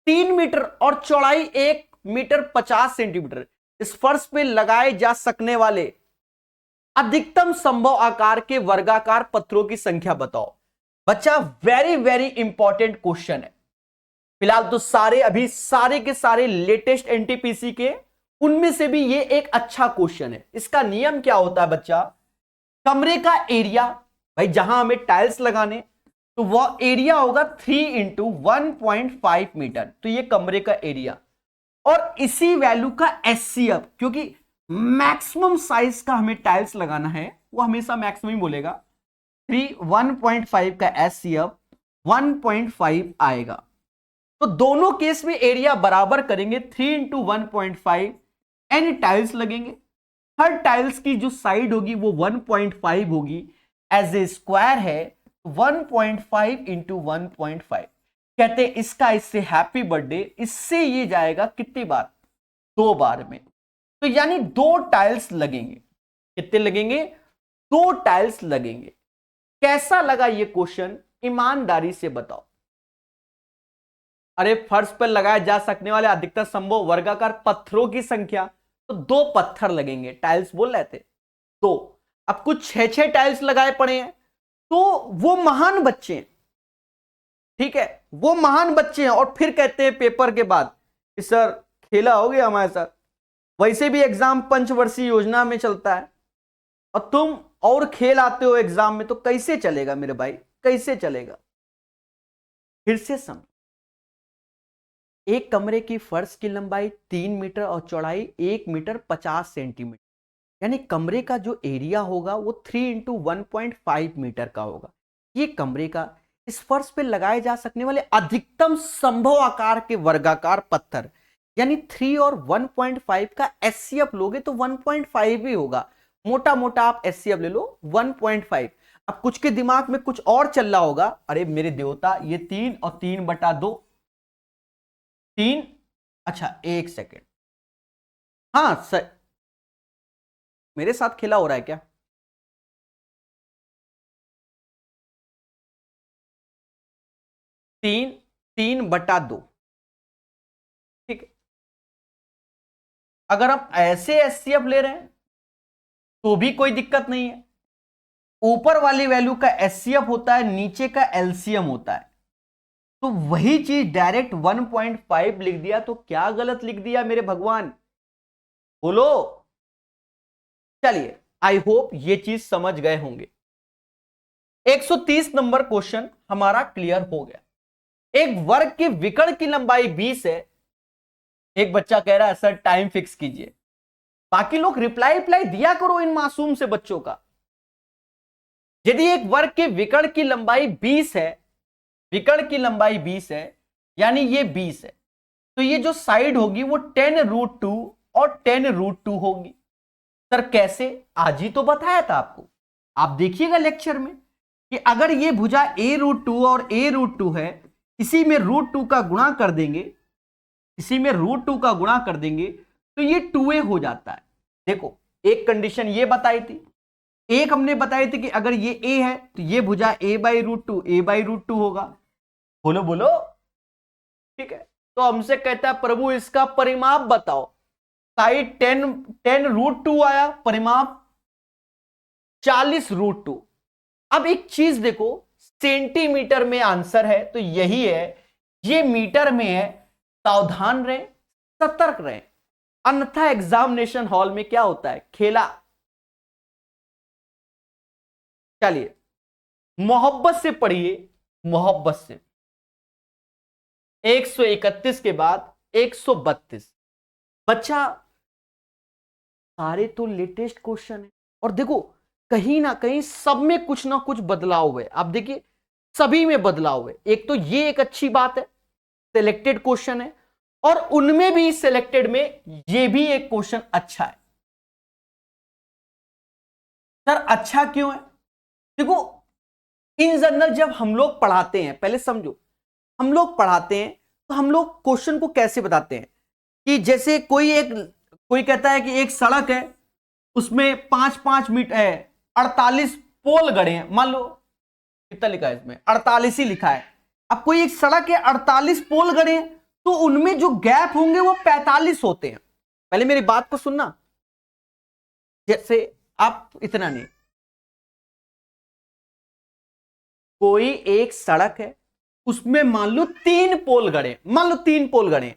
3 मीटर और चौड़ाई 1 मीटर 50 सेंटीमीटर। इस फर्श पे लगाए जा सकने वाले अधिकतम संभव आकार के वर्गाकार पत्थरों की संख्या बताओ। बच्चा वेरी वेरी इंपॉर्टेंट क्वेश्चन है। फिलहाल तो सारे के सारे लेटेस्ट एनटीपीसी के उनमें से भी ये एक अच्छा क्वेश्चन है। इसका नियम क्या होता है बच्चा, कमरे का एरिया, भाई जहां हमें टाइल्स लगाने तो वह एरिया होगा 3 इंटू 1.5 मीटर, तो ये कमरे का एरिया, और इसी वैल्यू का एचसीएफ, क्योंकि मैक्सिमम साइज का हमें टाइल्स लगाना है, वो हमेशा मैक्सिमम ही बोलेगा। 1.5 का एचसीएफ 1.5 आएगा। तो दोनों केस में एरिया बराबर करेंगे, 3 इंटू 1.5, एन टाइल्स लगेंगे। हर टाइल्स की जो साइड होगी वो 1.5 होगी, एज ए स्क्वायर है 1.5 इंटू 1.5। कहते हैं इसका इससे हैप्पी बर्थडे, इससे ये जाएगा कितनी बार, 2 बार में। तो यानी 2 टाइल्स लगेंगे। कितने लगेंगे, 2 टाइल्स लगेंगे। कैसा लगा ये क्वेश्चन, ईमानदारी से बताओ। अरे फर्श पर लगाए जा सकने वाले अधिकतर संभव वर्गाकार पत्थरों की संख्या, तो 2 पत्थर लगेंगे, टाइल्स बोल रहे थे 2। अब कुछ 6 टाइल्स लगाए पड़े हैं, तो वो महान बच्चे हैं, ठीक है, वो महान बच्चे हैं। और फिर कहते हैं पेपर के बाद कि सर खेला हो गया हमारे साथ, वैसे भी एग्जाम पंचवर्षीय योजना में चलता है और तुम और खेल आते हो एग्जाम में, तो कैसे चलेगा मेरे भाई, कैसे चलेगा। फिर से समझ, एक कमरे की फर्श की लंबाई 3 मीटर और चौड़ाई 1 मीटर 50 सेंटीमीटर, यानी कमरे का जो एरिया होगा वो 3 इंटू 1.5 मीटर का होगा। ये कमरे का इस फर्श पे लगाए जा सकने वाले अधिकतम संभव आकार के वर्गाकार पत्थर, यानी 3 और 1.5 का एचसीएफ लोगे तो 1.5 ही होगा। मोटा मोटा आप एचसीएफ ले लो 1.5। अब कुछ के दिमाग में कुछ और चल रहा होगा, अरे मेरे देवता ये 3 और 3/2, 3, अच्छा 1 सेकेंड, हाँ सर मेरे साथ खेला हो रहा है क्या, तीन 3/2, ठीक है। अगर हम ऐसे एचसीएफ ले रहे हैं तो भी कोई दिक्कत नहीं है। ऊपर वाली वैल्यू का एचसीएफ होता है, नीचे का एलसीएम होता है, तो वही चीज डायरेक्ट 1.5 लिख दिया, तो क्या गलत लिख दिया मेरे भगवान, बोलो। चलिए आई होप ये चीज समझ गए होंगे। 130 नंबर क्वेश्चन हमारा क्लियर हो गया। एक वर्ग के विकर्ण की लंबाई 20 है। एक बच्चा कह रहा है सर टाइम फिक्स कीजिए। बाकी लोग रिप्लाई दिया करो इन मासूम से बच्चों का। यदि एक वर्ग के विकर्ण की लंबाई 20 है, विकर्ण की लंबाई 20 है, यानी ये 20 है, तो ये जो साइड होगी वो 10√2 और 10√2 होगी। सर कैसे, आज ही तो बताया था आपको, आप देखिएगा लेक्चर में कि अगर ये भुजा a√2 और a√2 है, इसी में √2 का गुणा कर देंगे, इसी में √2 का गुणा कर देंगे तो ये 2a हो जाता है। देखो एक कंडीशन ये बताई थी, एक हमने बताई थी कि अगर ये a है तो ये भुजा a/√2 होगा। बोलो बोलो, ठीक है। तो हमसे कहता है प्रभु इसका परिमाप बताओ। साइड 10√2 आया, परिमाप 40√2। अब एक चीज देखो, सेंटीमीटर में आंसर है तो यही है, ये मीटर में है। सावधान रहे, सतर्क रहे, अन्यथा एग्जामिनेशन हॉल में क्या होता है, खेला। चलिए मोहब्बत से पढ़िए, मोहब्बत से। 131 के बाद 132। बच्चा सारे तो लेटेस्ट क्वेश्चन है, और देखो कहीं ना कहीं सब में कुछ ना कुछ बदलाव हुए। आप देखिए सभी में बदलाव हुए। एक तो ये एक अच्छी बात है, सिलेक्टेड क्वेश्चन है, और उनमें भी सिलेक्टेड में ये भी एक क्वेश्चन अच्छा है। सर अच्छा क्यों है, देखो इन जनरल जब हम लोग पढ़ाते हैं, पहले समझो, हम लोग पढ़ाते हैं तो हम लोग क्वेश्चन को कैसे बताते हैं कि जैसे कोई कहता है कि एक सड़क है, उसमें 5-5 मीटर है, 48 पोल गड़े हैं, मान लो कितना लिखा है इसमें, 48 ही लिखा है। अब कोई एक सड़क है, 48 पोल गड़े हैं, तो उनमें जो गैप होंगे वो 45 होते हैं। पहले मेरी बात को सुनना। जैसे आप इतना नहीं, कोई एक सड़क है, उसमें मान लो 3 पोल गड़े, मान लो 3 पोल गड़े,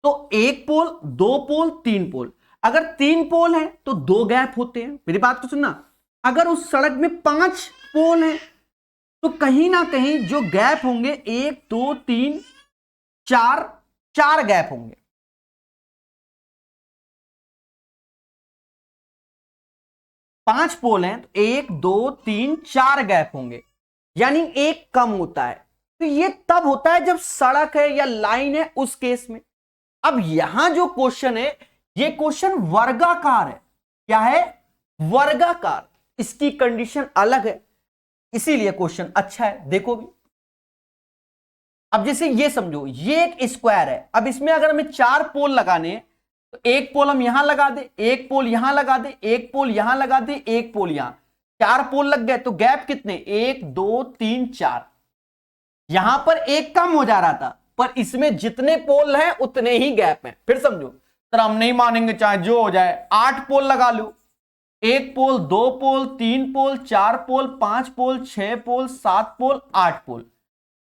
तो 1 पोल, 2 पोल, 3 पोल। अगर 3 पोल है तो 2 गैप होते हैं। मेरी बात को सुनना, अगर उस सड़क में 5 पोल है तो कहीं ना कहीं जो गैप होंगे 1 2 3 4 गैप होंगे। पांच पोल हैं तो 1 2 3 4 गैप होंगे, यानी एक कम होता है। तो ये तब होता है जब सड़क है या लाइन है, उस केस में। अब यहां जो क्वेश्चन है, ये क्वेश्चन वर्गाकार है। क्या है? वर्गाकार। इसकी कंडीशन अलग है, इसीलिए क्वेश्चन अच्छा है। देखो भी, अब जैसे ये समझो, ये एक स्क्वायर है। अब इसमें अगर हमें 4 पोल लगाने हैं तो 1 पोल हम यहां लगा दे, 1 पोल यहां लगा दे, 1 पोल यहां लगा दे, 1 पोल यहां, 4 पोल लग गए। तो गैप कितने? 1 2 3 4। यहां पर एक कम हो जा रहा था, पर इसमें जितने पोल हैं उतने ही गैप हैं। फिर समझो, सर हम नहीं मानेंगे, चाहे जो हो जाए। 8 पोल लगा लो, 1 पोल, 2 पोल, 3 पोल, 4 पोल, 5 पोल, 6 पोल, 7 पोल, 8 पोल।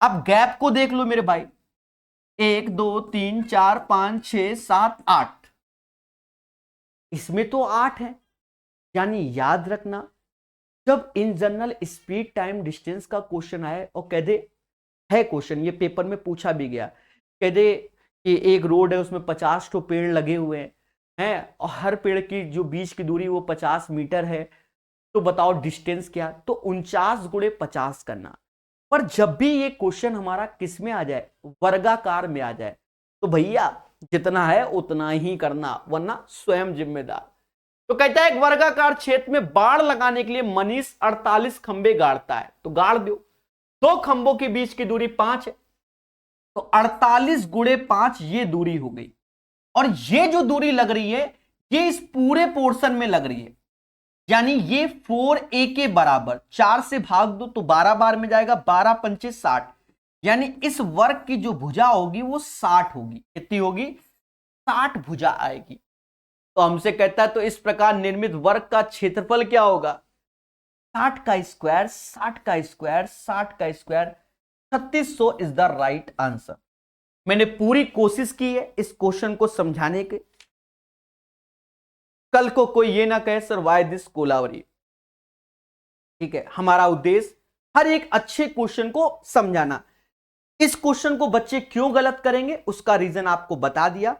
अब गैप को देख लो मेरे भाई, 1 2 3 4 5 6 7 8। इसमें तो 8 है, यानी याद रखना, जब in general speed time distance का क्वेश्चन आए और कह दे, है क्वेश्चन ये पेपर में पूछा भी गया, कह दे कि एक रोड है, उसमें 50 तो पेड़ लगे हुए हैं और हर पेड़ की जो बीच की दूरी वो 50 मीटर है, तो बताओ डिस्टेंस क्या? तो 49 गुणे 50 करना। पर जब भी ये क्वेश्चन हमारा किस में आ जाए? वर्गाकार में आ जाए, तो भैया जितना है उतना ही करना, वरना स्वयं जिम्मेदार। तो कहता है एक वर्गाकार क्षेत्र में बाड़ लगाने के लिए मनीष 48 खंबे गाड़ता है, तो गाड़ दो। 2 खंबों के बीच की दूरी 5 है, तो 48 गुणे 5 ये दूरी हो गई। और ये जो दूरी लग रही है, ये इस पूरे पोर्शन में लग रही है, यानी ये 4a के बराबर। 4 से भाग दो तो 12 बार में जाएगा, 12 पंचे 60, यानी इस वर्ग की जो भुजा होगी वो 60 होगी। कितनी होगी? 60 भुजा आएगी। तो हमसे कहता है तो इस प्रकार निर्मित वर्ग का क्षेत्रफल क्या होगा? 60 का स्क्वायर, 60 का स्क्वायर, 60 का square, 3600 is the right answer. मैंने पूरी कोशिश की है इस क्वेश्चन को समझाने के, कल को कोई ये ना कहे सर वाई दिस कोलावरी। ठीक है, हमारा उद्देश्य हर एक अच्छे क्वेश्चन को समझाना। इस क्वेश्चन को बच्चे क्यों गलत करेंगे उसका रीजन आपको बता दिया।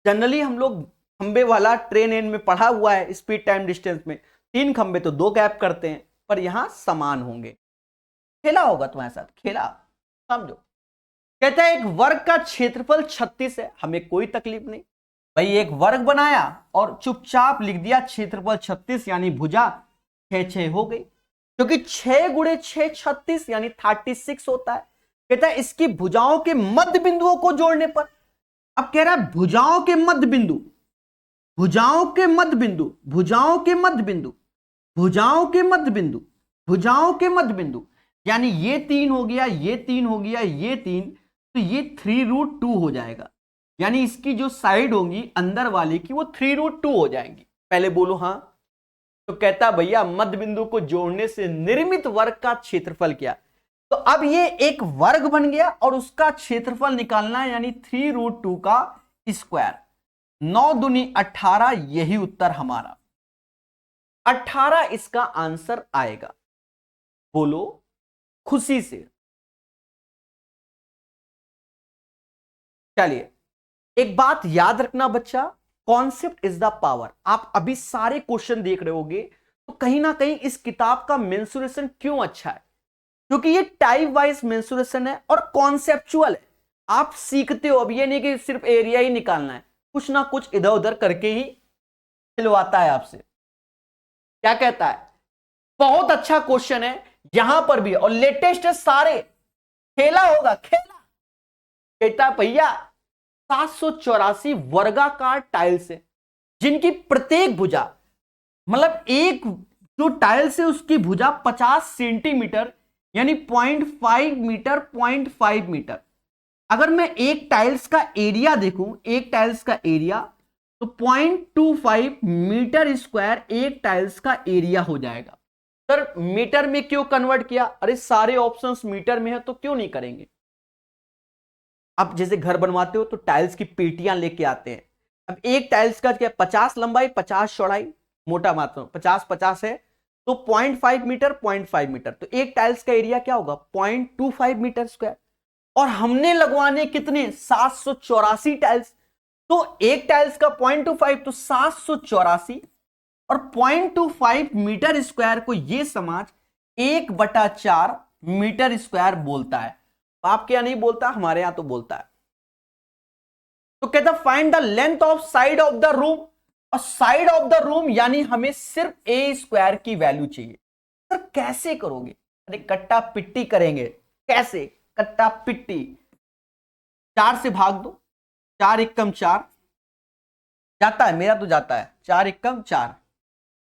जनरली हम लोग खंबे वाला ट्रेन एंड में पढ़ा हुआ है, स्पीड टाइम डिस्टेंस में 3 खंबे तो 2 गैप करते हैं, पर यहां समान होंगे। खेला होगा तुम्हारे साथ, खेला, समझो। कहता है एक वर्ग का क्षेत्रफल 36 है, हमें कोई तकलीफ नहीं भाई, एक वर्ग बनाया और चुपचाप लिख दिया क्षेत्रफल 36, यानी भुजा 6 हो गई, क्योंकि 6 गुणे 6 36 यानी 36 होता है। कहता है इसकी भुजाओं के मध्य बिंदुओं को जोड़ने पर, अब कह रहा है भुजाओं के मध्य बिंदु, भुजाओं के मध्य बिंदु, भुजाओं के मध्य बिंदु, भुजाओं के मध्य बिंदु, भुजाओं के मध्य बिंदु, यानी ये 3 हो गया, ये 3 हो गया, ये 3, तो ये 3√2 हो जाएगा। यानी इसकी जो साइड होंगी अंदर वाली की वो 3√2 हो जाएंगी। पहले बोलो हाँ। तो कहता भैया मध्य बिंदु को जोड़ने से निर्मित वर्ग का क्षेत्रफल क्या? तो अब ये एक वर्ग बन गया और उसका क्षेत्रफल निकालना है, यानी 3√2 का स्क्वायर। 9 दूनी 18, यही उत्तर हमारा 18 इसका आंसर आएगा। बोलो खुशी से। चलिए एक बात याद रखना बच्चा, कॉन्सेप्ट इज द पावर। आप अभी सारे क्वेश्चन देख रहे होगे तो कहीं ना कहीं इस किताब का मेंसुरेशन क्यों अच्छा है? क्योंकि ये टाइप वाइज मेंसुरेशन है और कॉन्सेप्चुअल है। आप सीखते हो, अब ये नहीं कि सिर्फ एरिया ही निकालना है, कुछ ना कुछ इधर उधर करके ही खिलवाता है आपसे। क्या कहता है? बहुत अच्छा क्वेश्चन है यहां पर भी और लेटेस्ट है सारे। खेला होगा, खेला। कहता है भैया 784 वर्गाकार टाइल्स है जिनकी प्रत्येक भुजा, मतलब एक जो टाइल्स है उसकी भुजा 50 सेंटीमीटर यानी 0.5 मीटर, 0.5 मीटर। अगर मैं एक टाइल्स का एरिया देखूं, एक टाइल्स का एरिया तो 0.25 मीटर स्क्वायर एक टाइल्स का एरिया हो जाएगा। सर मीटर में क्यों कन्वर्ट किया? अरे सारे ऑप्शंस मीटर में है तो क्यों नहीं करेंगे। आप जैसे घर बनवाते हो तो टाइल्स की पेटियां लेके आते हैं। अब एक टाइल्स का क्या 50 लंबाई 50 चौड़ाई, मोटा मात्रा 50 50 है तो 0.5 मीटर 0.5 मीटर, तो एक टाइल्स का एरिया क्या होगा 0.25 मीटर स्क्वायर। और हमने लगवाने कितने 784 टाइल्स, तो एक टाइल्स का 0.25 तो 784 और 0.25 मीटर स्क्वायर को यह समाज 1/4 मीटर स्क्वायर बोलता है। आपके यहां नहीं बोलता, हमारे यहां तो बोलता है। तो कहता find the length of side of the room, और साइड ऑफ द रूम यानी हमें सिर्फ ए स्क्वायर की वैल्यू चाहिए। सर कैसे करोगे? अरे कट्टा पिट्टी करेंगे। कैसे? कट्टा पिट्टी, 4 से भाग दो, 4 एकम 4 जाता है, मेरा तो जाता है 4 एकम 4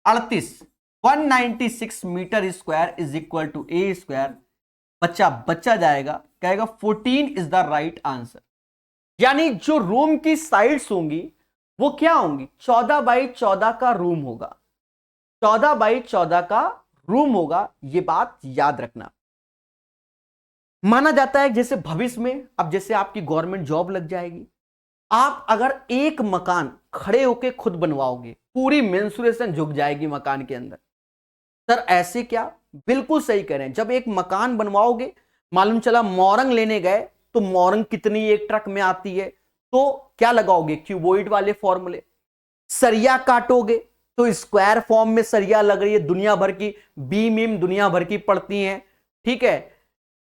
38, 196 meter square is equal to a square. बच्चा जाएगा, कहेगा 14 इज द राइट आंसर। यानी जो रूम की साइड्स होंगी वो क्या होंगी 14/14 का रूम होगा, 14/14 का रूम होगा। यह बात याद रखना। माना जाता है जैसे भविष्य में, अब जैसे आपकी गवर्नमेंट जॉब लग जाएगी, आप अगर एक मकान खड़े होके खुद बनवाओगे पूरी मेंसुरेशन झुक जाएगी मकान के अंदर। सर ऐसे क्या? बिल्कुल सही कह रहे हैं। जब एक मकान बनवाओगे, मालूम चला मोरंग लेने गए तो मोरंग कितनी एक ट्रक में आती है, तो क्या लगाओगे क्यूबॉइड वाले फॉर्मूले। सरिया काटोगे तो स्क्वायर फॉर्म में सरिया लग रही है, दुनिया भर की बीम दुनिया भर की पड़ती हैं, ठीक है।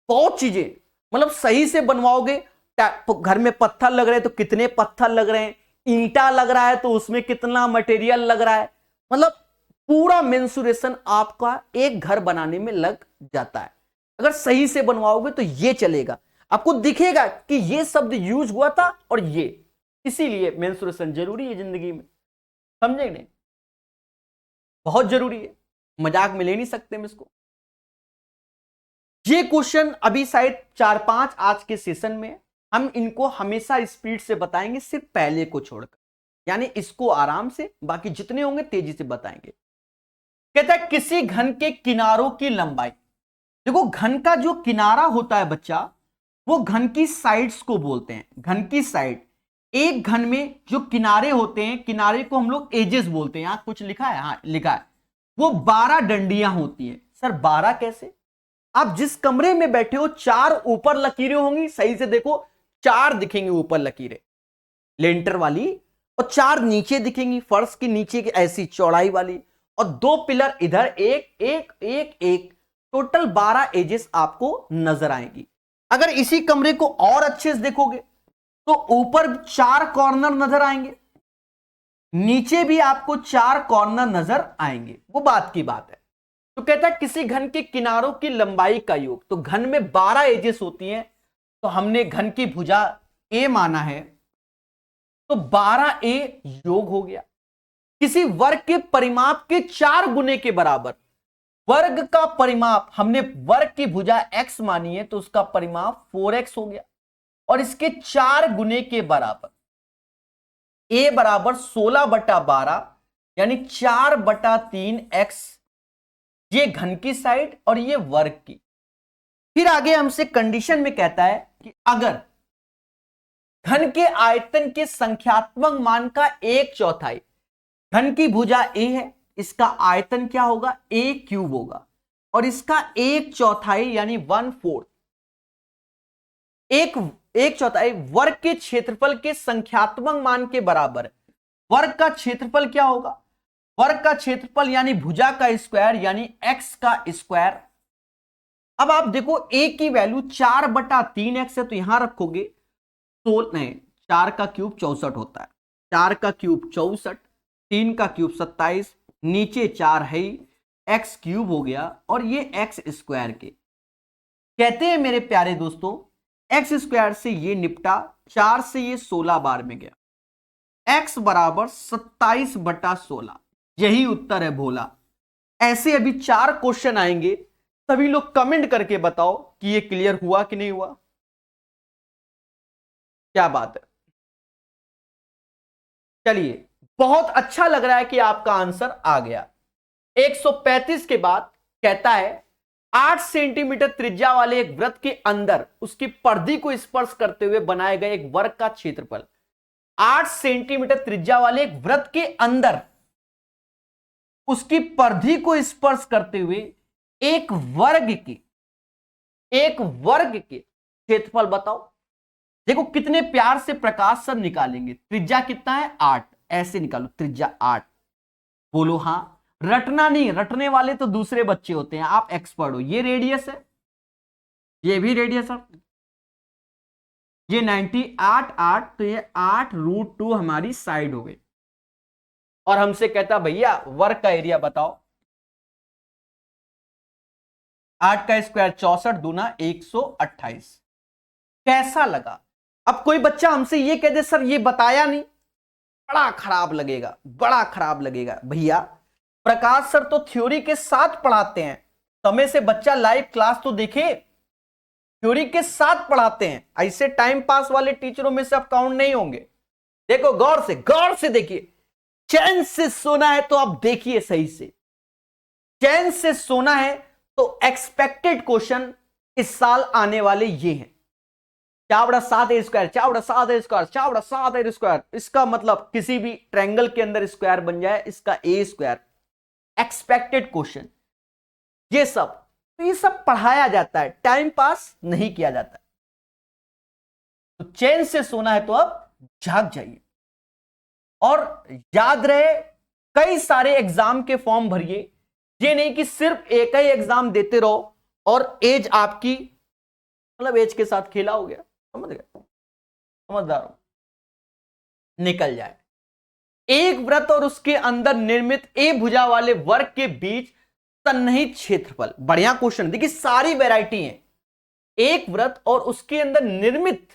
बहुत चीजें, मतलब सही से बनवाओगे। घर में पत्थर लग रहे हैं तो कितने पत्थर लग रहे हैं, ईंटा लग रहा है तो उसमें कितना मटेरियल लग रहा है, मतलब पूरा मेंसुरेशन आपका एक घर बनाने में लग जाता है। अगर सही से बनवाओगे तो ये चलेगा, आपको दिखेगा कि ये शब्द यूज हुआ था और ये, इसीलिए मेंसुरेशन जरूरी है जिंदगी में, समझे नहीं? बहुत जरूरी है, मजाक में ले नहीं सकते हम इसको। ये क्वेश्चन अभी शायद 4-5 आज के सेशन में, हम इनको हमेशा स्पीड से बताएंगे सिर्फ पहले को छोड़कर, यानी इसको आराम से, बाकी जितने होंगे तेजी से बताएंगे। कहता है किसी घन के किनारों की लंबाई। देखो घन का जो किनारा होता है बच्चा, वो घन की साइड्स को बोलते हैं, घन की साइड। एक घन में जो किनारे होते हैं, किनारे को हम लोग एजेस बोलते हैं। यहां कुछ लिखा है, हाँ लिखा है, वो 12 डंडियां होती हैं। सर 12 कैसे? आप जिस कमरे में बैठे हो 4 ऊपर लकीरें होंगी, सही से देखो 4 दिखेंगी ऊपर लकीरें लेंटर वाली, और 4 नीचे दिखेंगी फर्श के नीचे की ऐसी चौड़ाई वाली, और 2 पिलर इधर, एक एक एक एक, टोटल 12 एजेस आपको नजर आएंगी। अगर इसी कमरे को और अच्छे से देखोगे तो ऊपर 4 कॉर्नर नजर आएंगे, नीचे भी आपको 4 कॉर्नर नजर आएंगे, वो बात की बात है। तो कहता है किसी घन के किनारों की लंबाई का योग, तो घन में 12 एजेस होती हैं, तो हमने घन की भुजा ए माना है, तो 12a योग हो गया। किसी वर्ग के परिमाप के 4 गुने के बराबर, वर्ग का परिमाप, हमने वर्ग की भुजा x मानी है तो उसका परिमाप 4x हो गया, और इसके 4 गुने के बराबर a बराबर 16/12 यानी 4/3x, ये घन की साइड और ये वर्ग की। फिर आगे हमसे कंडीशन में कहता है कि अगर घन के आयतन के संख्यात्मक मान का 1/4, घन की भुजा a है, इसका आयतन क्या होगा a³ होगा, और इसका 1/4 यानी 1/4, 1/4 वर्ग के क्षेत्रफल के संख्यात्मक मान के बराबर है। वर्ग का क्षेत्रफल क्या होगा? वर्ग का क्षेत्रफल यानी भुजा का स्क्वायर यानी x का स्क्वायर। अब आप देखो a की वैल्यू 4/3x है, तो यहां रखोगे 16 नहीं, 4 का क्यूब 64 होता है, 4 का क्यूब 64, 3 का क्यूब 27, नीचे 4 है, x³ हो गया, और ये x स्क्वायर के। कहते हैं मेरे प्यारे दोस्तों x स्क्वायर से ये निपटा, 4 से ये 16 बार में गया, x बराबर 27/16, यही उत्तर है भोला। ऐसे अभी 4 क्वेश्चन आएंगे, सभी लोग कमेंट करके बताओ कि ये क्लियर हुआ कि नहीं हुआ। क्या बात है। चलिए, बहुत अच्छा लग रहा है कि आपका आंसर आ गया। 135 के बाद कहता है 8 सेंटीमीटर त्रिज्या वाले एक वृत्त के अंदर उसकी परिधि को स्पर्श करते हुए बनाए गए एक वर्ग का क्षेत्रफल। 8 सेंटीमीटर त्रिज्या वाले एक वृत्त के अंदर उसकी परिधि को स्पर्श करते हुए एक वर्ग के क्षेत्रफल बताओ। देखो कितने प्यार से प्रकाश सर निकालेंगे। त्रिज्या कितना है? 8। ऐसे निकालो, त्रिज्या 8। बोलो हां। रटना नहीं, रटने वाले तो दूसरे बच्चे होते हैं, आप एक्सपर्ट हो। ये रेडियस है, ये भी रेडियस है, ये 98 तो ये 8√2 हमारी साइड हो गई। और हमसे कहता भैया वर्ग का एरिया बताओ। 8 का स्क्वायर 64 दूना 128। कैसा लगा? अब कोई बच्चा हमसे ये कह दे सर ये बताया नहीं, बड़ा खराब लगेगा, बड़ा खराब लगेगा। भैया प्रकाश सर तो थ्योरी के साथ पढ़ाते हैं, समय से बच्चा लाइव क्लास तो देखे, थ्योरी के साथ पढ़ाते हैं। ऐसे टाइम पास वाले टीचरों में से आप काउंट नहीं होंगे। देखो गौर से देखिए। चैन से सोना है तो आप देखिए सही से, चैन से सोना है तो एक्सपेक्टेड क्वेश्चन इस साल आने वाले ये हैं। 4/7 स्क्वायर, 4/7 स्क्वायर, 4/7 स्क्वायर, इसका मतलब किसी भी ट्रायंगल के अंदर स्क्वायर बन जाए, इसका ए स्क्वायर। एक्सपेक्टेड क्वेश्चन ये सब, तो ये सब पढ़ाया जाता है, टाइम पास नहीं किया जाता। तो चैन से सोना है तो अब जाग जाइए और याद रहे कई सारे एग्जाम के फॉर्म भरिए। ये नहीं कि सिर्फ एक ही एग्जाम देते रहो और एज आपकी मतलब एज के साथ खेला हो गया, समझ गए, समझदार हो, निकल जाए। एक वृत्त और उसके अंदर निर्मित ए भुजा वाले वर्ग के बीच सन्निहित क्षेत्रफल। बढ़िया क्वेश्चन। देखिए सारी वैरायटी है। एक वृत्त और उसके अंदर निर्मित,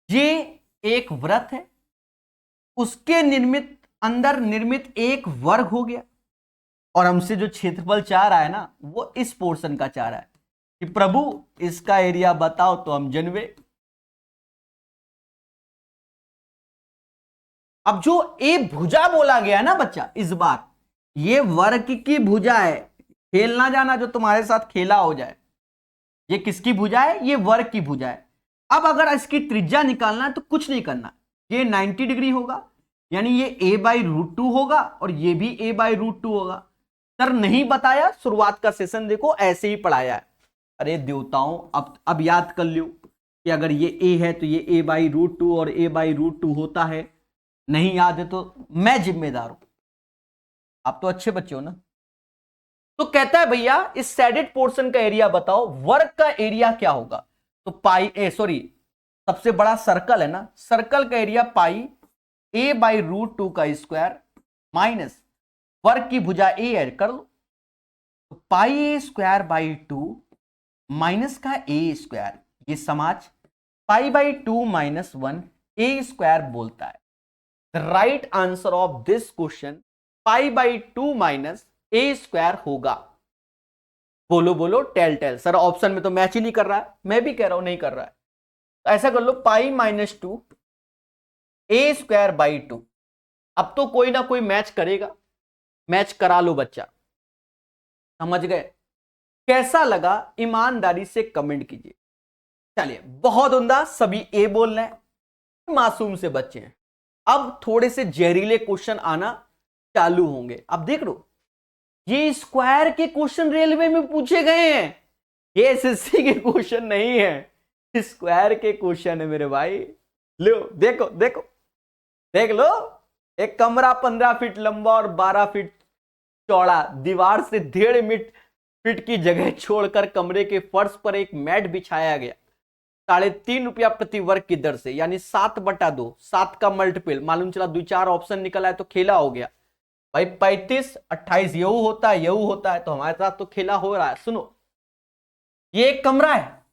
ये एक वृत्त है, उसके अंदर निर्मित एक वर्ग हो गया, और हमसे जो क्षेत्रफल चाह रहा है ना वो इस पोर्शन का चाह रहा है कि प्रभु इसका एरिया बताओ तो हम जनवे। अब जो ए भुजा बोला गया ना बच्चा, इस बार ये वर्ग की भुजा है। खेल ना जाना जो तुम्हारे साथ खेला हो जाए। ये किसकी भुजा है? ये वर्ग की भुजा है। अब अगर इसकी त्रिज्या निकालना है तो कुछ नहीं करना, ये 90 डिग्री होगा, यानी ये a/√2 होगा और ये भी a/√2 होगा। सर नहीं बताया, शुरुआत का सेशन देखो ऐसे ही पढ़ाया है। अरे देवताओं, अब याद कर लो कि अगर ये a है तो ये a/√2 और a/√2 होता है। नहीं याद है तो मैं जिम्मेदार हूं, आप तो अच्छे बच्चे हो ना। तो कहता है भैया इस सैडेड पोर्शन का एरिया बताओ, वर्ग का एरिया क्या होगा? तो सबसे बड़ा सर्कल है ना, सर्कल का एरिया पाई a/√2 का स्क्वायर माइनस वर्ग की भुजा a ऐड कर लो, तो πa² माइनस का a स्क्वायर, ये समाज π/2 - 1 a² बोलता है। The right answer of this question π/2 - a² होगा। बोलो बोलो टेल। सर ऑप्शन में तो मैच ही नहीं कर रहा है, मैं भी कह रहा हूं नहीं कर रहा है। तो ऐसा कर लो π - 2 a²/2। अब तो कोई ना कोई मैच करेगा, मैच करा लो बच्चा। समझ गए? कैसा लगा ईमानदारी से कमेंट कीजिए। चलिए बहुत उम्दा, सभी ए बोल रहे हैं, मासूम से बच्चे हैं। अब थोड़े से जहरीले क्वेश्चन आना चालू होंगे। अब देख लो, ये स्क्वायर के क्वेश्चन रेलवे में पूछे गए हैं, ये एसएससी के क्वेश्चन नहीं है, स्क्वायर के क्वेश्चन है मेरे भाई। लो देखो देखो देख लो, एक कमरा 15 फीट लंबा और 12 फीट चौड़ा, दीवार से 1.5 फीट की जगह छोड़कर कमरे के फर्श पर एक मैट बिछाया गया, 3.5 रुपया प्रति वर्ग की दर से, यानी 7/2, 7 का मल्टीपल, मालूम चला 2-4 ऑप्शन निकला है तो खेला हो गया भाई। 35, 28 यू होता है, तो हमारे साथ तो खेला हो रहा है। सुनो, ये एक कमरा है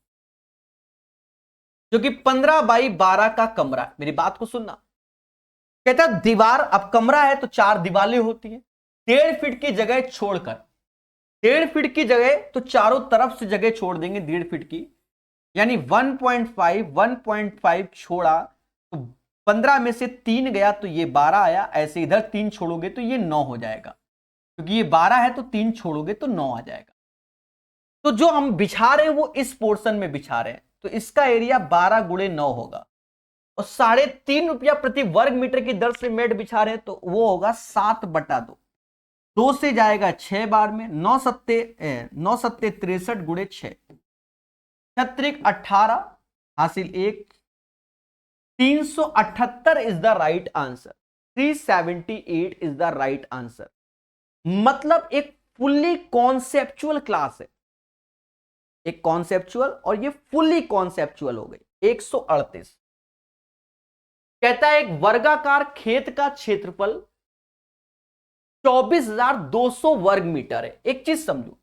जो कि 15/12 का कमरा है। मेरी बात को सुनना। कहता है दीवार, अब कमरा है तो 4 दीवारें होती हैं, 1.5 फीट की जगह छोड़कर, 1.5 फीट की जगह तो चारों तरफ से जगह छोड़ देंगे 1.5 फीट की, यानी 1.5 छोड़ा तो 15 में से 3 गया तो ये 12 आया, ऐसे इधर 3 छोड़ोगे तो ये 9 हो जाएगा, क्योंकि ये 12 है तो 3 छोड़ोगे तो 9 आ जाएगा। तो जो हम बिछा रहे हैं वो इस पोर्शन में बिछा रहे हैं, तो इसका एरिया 12 गुणे 9 होगा, और 3.5 रुपया प्रति वर्ग मीटर की दर से मेड बिछा रहे हैं तो वो होगा 7/2। 2 से जाएगा 6 बार में, 9 सत्ते 63 गुणे 6, 18 हासिल 1, 378 is the right answer, 378 is the right answer. मतलब एक फुल्ली कॉन्सेप्चुअल क्लास है, एक कॉन्सेप्चुअल और ये फुल्ली कॉन्सेप्चुअल हो गई। 138 कहता है एक वर्गाकार खेत का क्षेत्रफल 24,200 वर्ग मीटर है। एक चीज समझो,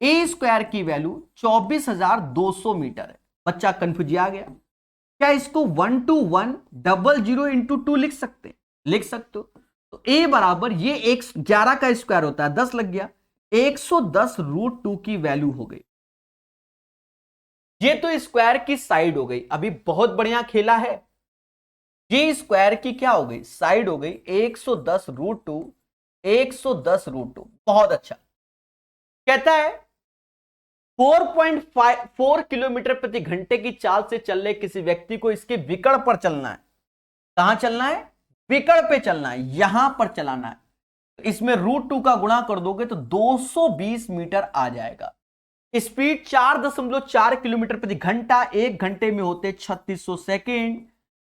ए स्क्वायर की वैल्यू 24,200 मीटर है। बच्चा कंफ्यूज आ गया, क्या इसको 1 to 1 00 into 2 लिख सकते हैं? लिख सकते हो। तो ए बराबर ये 11 का स्क्वायर होता है, 10 लग गया, 110√2 की वैल्यू हो गई। ये तो स्क्वायर की साइड हो गई। अभी बहुत बढ़िया खेला है, ये स्क्वायर की क्या हो गई? साइड हो गई। 110√2, 110√2, बहुत अच्छा। कहता है 4.4 किलोमीटर प्रति घंटे की चाल से चल रहे किसी व्यक्ति को इसके विकर्ण पर चलना है। कहां चलना है? विकर्ण पे चलना है, यहां पर चलाना है। तो इसमें √2 का गुणा कर दोगे तो 220 मीटर आ जाएगा। स्पीड 4.4 किलोमीटर प्रति घंटा, 1 घंटे में होते 3600 सेकेंड,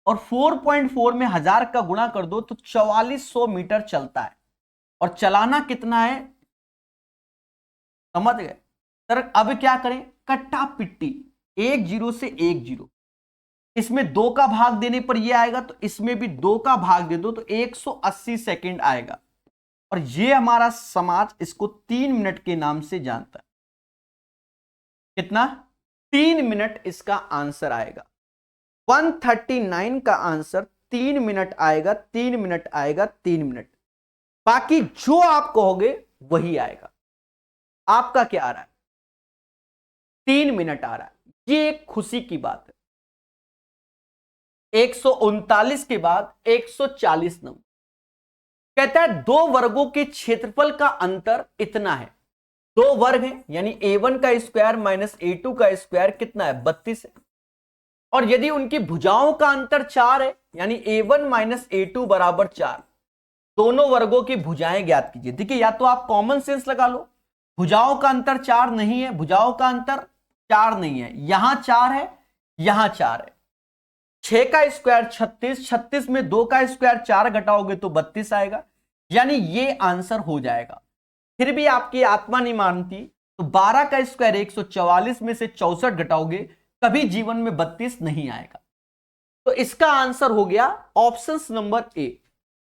और 4.4 में 1000 का गुणा कर दो तो 4400 मीटर चलता है। और चलाना कितना है समझ गए? सर अब क्या करें? कट्टा पिट्टी, 1 0 से 1 0, इसमें 2 का भाग देने पर ये आएगा, तो इसमें भी 2 का भाग दे दो तो 180 सेकेंड आएगा। और ये हमारा समाज इसको 3 मिनट के नाम से जानता है। कितना? 3 मिनट इसका आंसर आएगा। 139 का आंसर 3 मिनट आएगा, 3 मिनट आएगा, 3 मिनट। बाकी जो आप कहोगे वही आएगा। आपका क्या आ रहा है? 3 मिनट आ रहा है। ये एक खुशी की बात है। 139 के बाद 140 नंबर। कहता है 2 वर्गों के क्षेत्रफल का अंतर इतना है। 2 वर्ग है, यानी a1 का स्क्वायर माइनस a2 का स्क्वायर कितना है? 32 है। और यदि उनकी भुजाओं का अंतर 4 है, यानी a1 माइनस a2 बराबर 4। दोनों वर्गों की भुजाएं ज्ञात कीजिए। देखिए, या तो आप कॉमन सेंस लगा लो, भुजाओं का अंतर 4 नहीं है, भुजाओं का अंतर 4 नहीं है, यहां 4 है, यहां 4 है। 6 का स्क्वायर 36, 36 में 2 का स्क्वायर 4 घटाओगे तो 32 आएगा, यानी ये आंसर हो जाएगा। फिर भी आपकी आत्मा नहीं मानती, तो 12 का स्क्वायर 144 में से 64 घटाओगे, कभी जीवन में 32 नहीं आएगा। तो इसका आंसर हो गया ऑप्शन नंबर ए।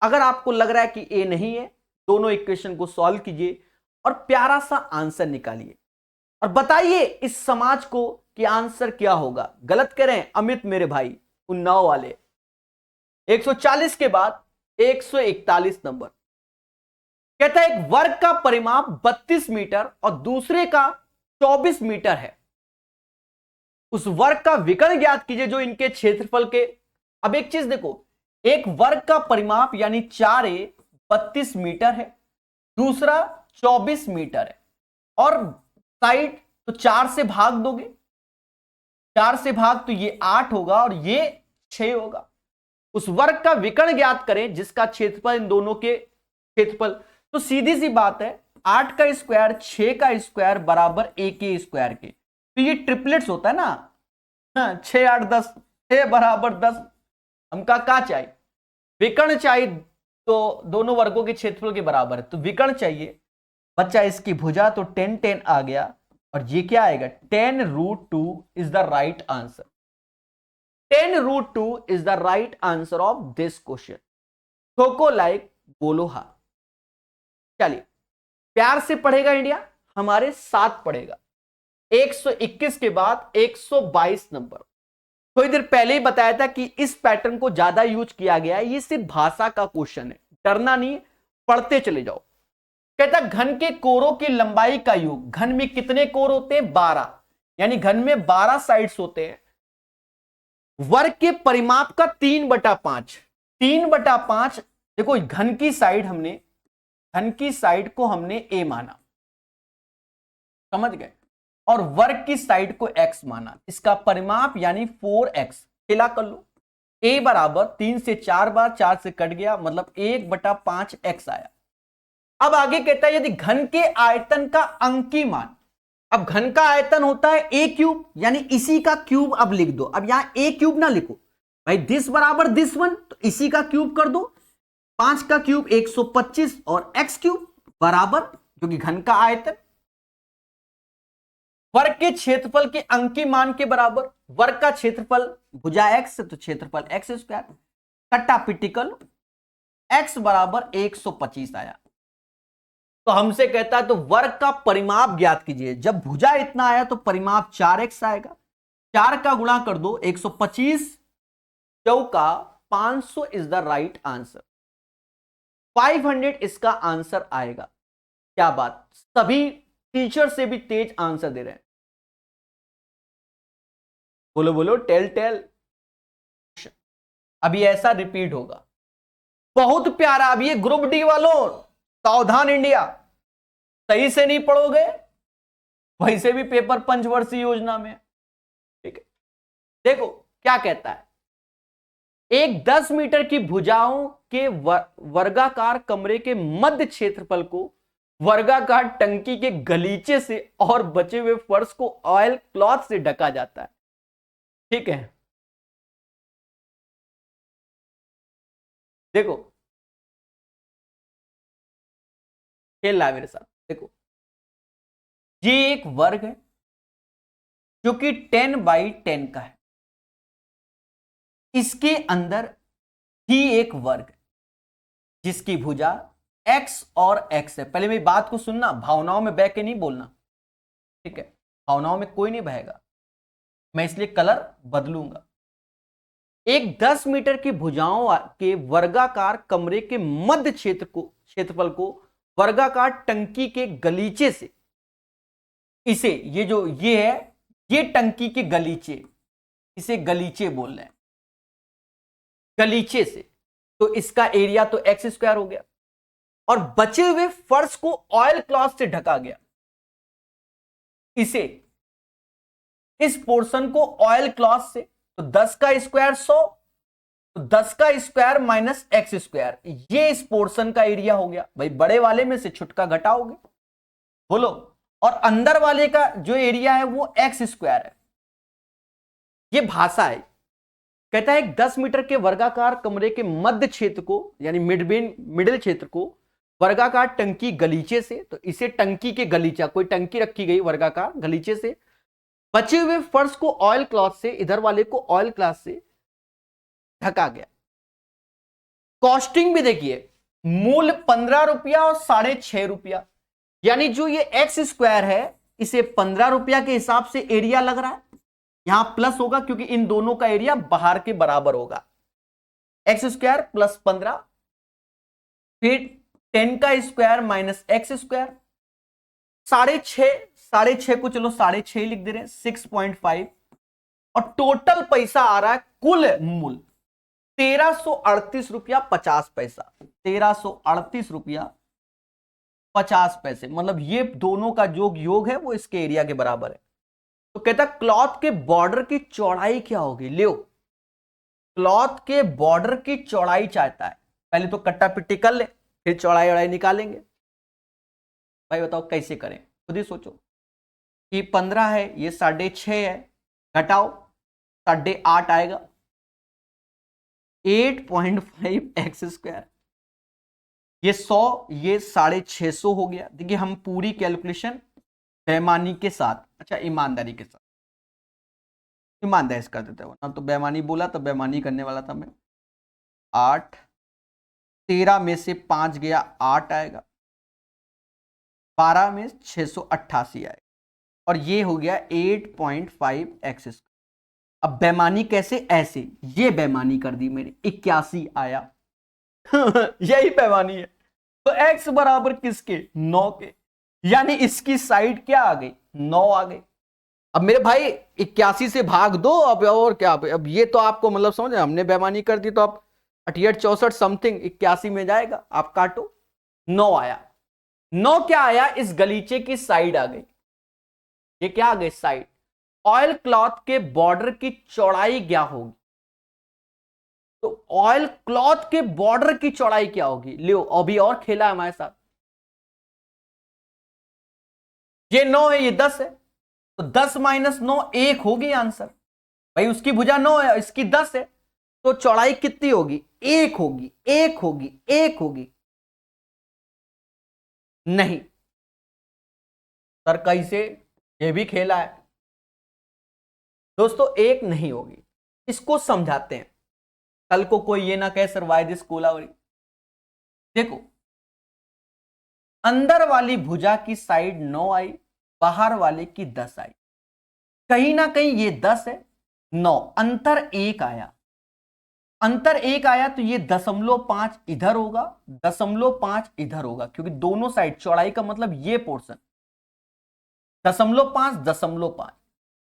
अगर आपको लग रहा है कि ए नहीं है, दोनों इक्वेशन को सॉल्व कीजिए और प्यारा सा आंसर निकालिए और बताइए इस समाज को कि आंसर क्या होगा। गलत कह रहे हैं अमित मेरे भाई, उन्नाव वाले। 140 के बाद 141 नंबर। कहता है एक वर्ग का परिमाप 32 मीटर और दूसरे का 24 मीटर है। उस वर्ग का विकर्ण ज्ञात कीजिए जो इनके क्षेत्रफल के। अब एक चीज देखो, एक वर्ग का परिमाप यानी 4a 32 मीटर है, दूसरा 24 मीटर है, और साइड तो 4 से भाग दोगे, 4 से भाग तो ये 8 होगा और ये 6 होगा। उस वर्ग का विकर्ण ज्ञात करें जिसका क्षेत्रफल इन दोनों के क्षेत्रफल। तो सीधी सी बात है, 8 का स्क्वायर 6 का स्क्वायर बराबर a के स्क्वायर के। तो ये ट्रिपलेट्स होता है ना, हाँ, 6 8 10, 6 बराबर 10। हमका क्या चाहिए? विकर्ण चाहिए, तो दोनों वर्गों के क्षेत्रफल के बराबर है, तो विकर्ण चाहिए। बच्चा इसकी भुजा तो 10 10 आ गया, और ये क्या आएगा? 10√2 is the right answer. 10√2 is the right answer of this question. ठोको लाइक, बोलो हा। चलिए, प्यार से पढ़ेगा इंडिया, हमारे साथ पढ़ेगा। 121 के बाद 122 नंबर। थोड़ी देर पहले ही बताया था कि इस पैटर्न को ज्यादा यूज किया गया है। ये सिर्फ भाषा का क्वेश्चन है, डरना नहीं, पढ़ते चले जाओ। कहता घन के कोरों की लंबाई का योग। घन में कितने कोर होते हैं? 12, यानी घन में 12 साइड्स होते हैं। वर्ग के परिमाप का 3/5। 3/5 देखो, घन की साइड को हमने a माना, समझ गए, और वर्ग की साइड को x माना। इसका परिमाप यानी 4x खेला कर लो। a बराबर 3 से 4 बार, 4 से कट गया, मतलब 1/5x आया। अब आगे कहता है यदि घन के आयतन का अंकी मान, अब घन का आयतन होता है a क्यूब, यानी इसी का क्यूब अब लिख दो। अब यहां a क्यूब ना लिखो भाई, दिस बराबर दिस वन, तो इसी का क्यूब कर दो। 5 का क्यूब 125 और x क्यूब बराबर, क्योंकि घन का आयतन वर्ग के क्षेत्रफल के अंकी मान के बराबर। वर्ग का क्षेत्रफल भुजा x, तो क्षेत्रफल x स्क्वायर, कट्टा पिटिकल x बराबर 125 आया। तो हमसे कहता है तो वर्ग का परिमाप ज्ञात कीजिए। जब भुजा इतना आया तो परिमाप 4x आएगा। 4 का गुणा कर दो, 125 चौका 500 इज द राइट आंसर। 500 इसका आंसर आएगा। क्या बात, सभी टीचर से भी तेज आंसर दे रहे हैं। बोलो बोलो, टेल। अभी ऐसा रिपीट होगा, बहुत प्यारा। अब ये ग्रुप डी वालों, सावधान इंडिया, सही से नहीं पढ़ोगे वैसे भी पेपर पंचवर्षीय योजना में। ठीक है, देखो क्या कहता है। एक 10 मीटर की भुजाओं के वर्गाकार कमरे के मध्य क्षेत्रफल को वर्गाकार टंकी के गलीचे से और बचे हुए फर्श को ऑयल क्लॉथ से ढका जाता है। ठीक है, देखो खेल रहा है मेरे साथ। देखो ये एक वर्ग है जो कि 10/10 का है। इसके अंदर ही एक वर्ग जिसकी भुजा x और x है। पहले मेरी बात को सुनना, भावनाओं में बह के नहीं बोलना, ठीक है? भावनाओं में कोई नहीं बहेगा, मैं इसलिए कलर बदलूंगा। एक 10 मीटर की भुजाओं के वर्गाकार कमरे के मध्य क्षेत्रफल को वर्गाकार टंकी के गलीचे से, इसे ये है, ये टंकी के गलीचे, इसे गलीचे बोल रहे हैं, गलीचे से, तो इसका एरिया तो एक्स स्क्वायर हो गया। और बचे हुए फर्श को ऑयल क्लॉथ से ढका गया। इस पोर्शन को ऑयल क्लॉथ से, तो 10 का स्क्वायर 100, तो 10 का स्क्वायर माइनस एक्स स्क्वायर, ये इस पोर्शन का एरिया हो गया। भाई बड़े वाले में से छुटका घटाओगे, बोलो। और अंदर वाले का जो एरिया है वो एक्स स्क्वायर है। ये भाषा है। कहता है 10 मीटर के वर्गाकार कमरे के मध्य क्षेत्र को, यानी मिडिल क्षेत्र को वर्गाकार टंकी गलीचे से, तो इसे टंकी के गलीचा, कोई टंकी रखी गई वर्गाकार गलीचे से, बचे हुए फर्श को ऑयल क्लॉथ से, इधर वाले को ऑयल क्लॉथ से ढका गया। कॉस्टिंग भी देखिए, मूल 15 रुपया और 6.5 रुपया, यानी जो ये एक्स स्क्वायर है इसे 15 रुपया के हिसाब से एरिया लग रहा है। यहां प्लस होगा क्योंकि इन दोनों का एरिया बाहर के बराबर होगा। एक्स स्क्वायर प्लस 15, फिर 10 का स्क्वायर माइनस एक्स स्क्वायर, 6.5 को चलो 6.5 लिख दे रहे हैं, 6.5, और टोटल पैसा आ रहा है, कुल मूल 1338 रुपया 50 पैसा, 1338 रुपया 50 पैसे। मतलब ये दोनों का जो योग है वो इसके एरिया के बराबर है। तो कहता क्लॉथ के बॉर्डर की चौड़ाई क्या होगी, लियो। क्लॉथ के बॉर्डर की चौड़ाई चाहता है, पहले तो कट्टा पिट्टी कर ले, फिर चौड़ाई निकालेंगे। भाई बताओ कैसे करें, खुद ही सोचो। ये 15 है, ये 6.5 है, घटाओ 8.5 आएगा, 8.5 एक्स स्क्वायर, ये 100, ये 650 हो गया। देखिए हम पूरी कैलकुलेशन बेईमानी के साथ, अच्छा ईमानदारी के साथ, ईमानदारी कर देते हो ना, तो बेईमानी बोला तो बेईमानी करने वाला था मैं। 8, 13 में से 5 गया 8 आएगा, 12 में 688 आएगा, और ये हो गया 8.5 एक्स स्क्वायर। अब बेईमानी कैसे, ऐसे, ये बेईमानी कर दी मेरी, 81 आया। यही बेईमानी है। तो x बराबर किसके, 9 के, यानी इसकी साइड क्या आ गई, 9 आ गई। अब मेरे भाई 81 से भाग दो, अब और क्या, अब ये तो आपको मतलब समझ, हमने बेईमानी कर दी तो आप 68 64 समथिंग 81 में जाएगा, आप काटो। 9 आया। 9 क्या आया, इस गलीचे की साइड आ गई। ये क्या आ गई, साइड। ऑयल क्लॉथ के बॉर्डर की चौड़ाई क्या होगी, तो ऑयल क्लॉथ के बॉर्डर की चौड़ाई क्या होगी, लियो अभी और खेला है हमारे साथ। ये 9 है, ये 10 है, तो 10 माइनस 9 1 होगी आंसर। भाई उसकी भुजा 9 है, इसकी 10 है, तो चौड़ाई कितनी होगी, 1 होगी, 1 होगी, 1 होगी। नहीं सर, कैसे, ये भी खेला है दोस्तों, 1 नहीं होगी। इसको समझाते हैं, कल को कोई ये ना कहे सर वाई दिस कोलावरी। देखो, अंदर वाली भुजा की साइड 9 आई, बाहर वाले की 10 आई, कहीं ना कहीं ये 10 है, 9 अंतर 1 आया, अंतर 1 आया, तो ये 0.5 इधर होगा, 0.5 इधर होगा, क्योंकि दोनों साइड चौड़ाई का मतलब ये पोर्शन 0.5 0.5,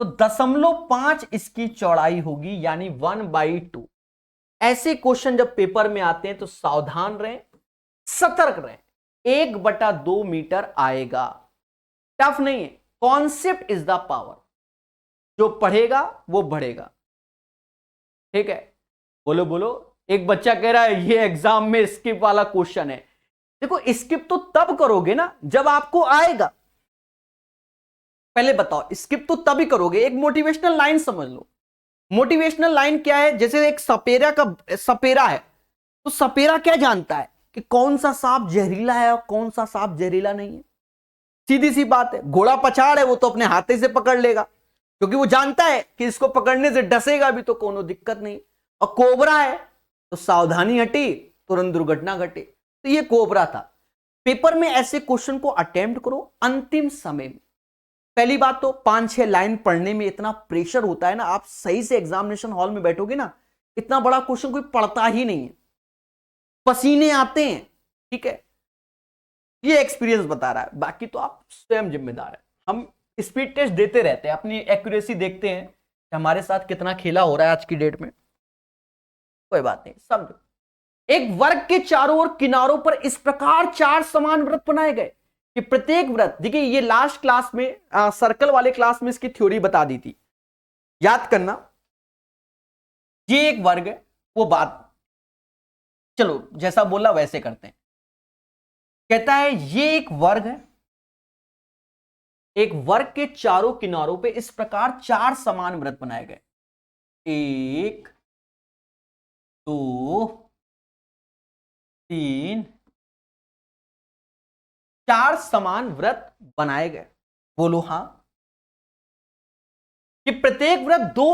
तो 0.5 इसकी चौड़ाई होगी, यानी 1/2। ऐसे क्वेश्चन जब पेपर में आते हैं तो सावधान रहें, सतर्क रहें। 1/2 मीटर आएगा, टफ नहीं है, कॉन्सेप्ट इज द पावर। जो पढ़ेगा वो बढ़ेगा, ठीक है। बोलो बोलो, एक बच्चा कह रहा है ये एग्जाम में स्किप वाला क्वेश्चन है। देखो स्किप तो तब करोगे ना जब आपको आएगा, पहले बताओ, स्किप तो तभी करोगे। एक मोटिवेशनल लाइन समझ लो, मोटिवेशनल लाइन क्या है, जैसे एक सपेरा है, तो सपेरा क्या जानता है कि कौन सा सांप जहरीला है और कौन सा सांप जहरीला नहीं है, सीधी सी बात है। घोड़ा पछाड़ है, वो तो अपने हाथे से पकड़ लेगा, क्योंकि वो जानता है कि इसको पकड़ने से डसेगा भी तो कोनो दिक्कत नहीं। और कोबरा है तो सावधानी हटी तुरंत दुर्घटना घटे, तो ये कोबरा था। पेपर में ऐसे क्वेश्चन को अटेम्प्ट करो अंतिम समय में। पहली बात तो 5-6 लाइन पढ़ने में इतना प्रेशर होता है ना, आप सही से एग्जामिनेशन हॉल में बैठोगे ना, इतना बड़ा क्वेश्चन कोई पढ़ता ही नहीं है, पसीने आते हैं, ठीक है। ये एक्सपीरियंस बता रहा है, बाकी तो आप स्वयं जिम्मेदार है। हम स्पीड टेस्ट देते रहते हैं, अपनी एक्यूरेसी देखते हैं कि हमारे साथ कितना खेला हो रहा है आज की डेट में, कोई बात नहीं, समझो। एक वर्ग के चारों ओर किनारों पर इस प्रकार 4 समान वृत्त बनाए गए कि प्रत्येक वृत्त, देखिए ये लास्ट क्लास में सर्कल वाले क्लास में इसकी थ्योरी बता दी थी, याद करना। ये एक वर्ग है, वो बात, चलो जैसा बोला वैसे करते हैं। कहता है ये एक वर्ग है, एक वर्ग के चारों किनारों पे इस प्रकार 4 समान वृत्त बनाए गए, 1 2 3 4 समान वृत्त बनाए गए। बोलो हां। कि प्रत्येक वृत्त 2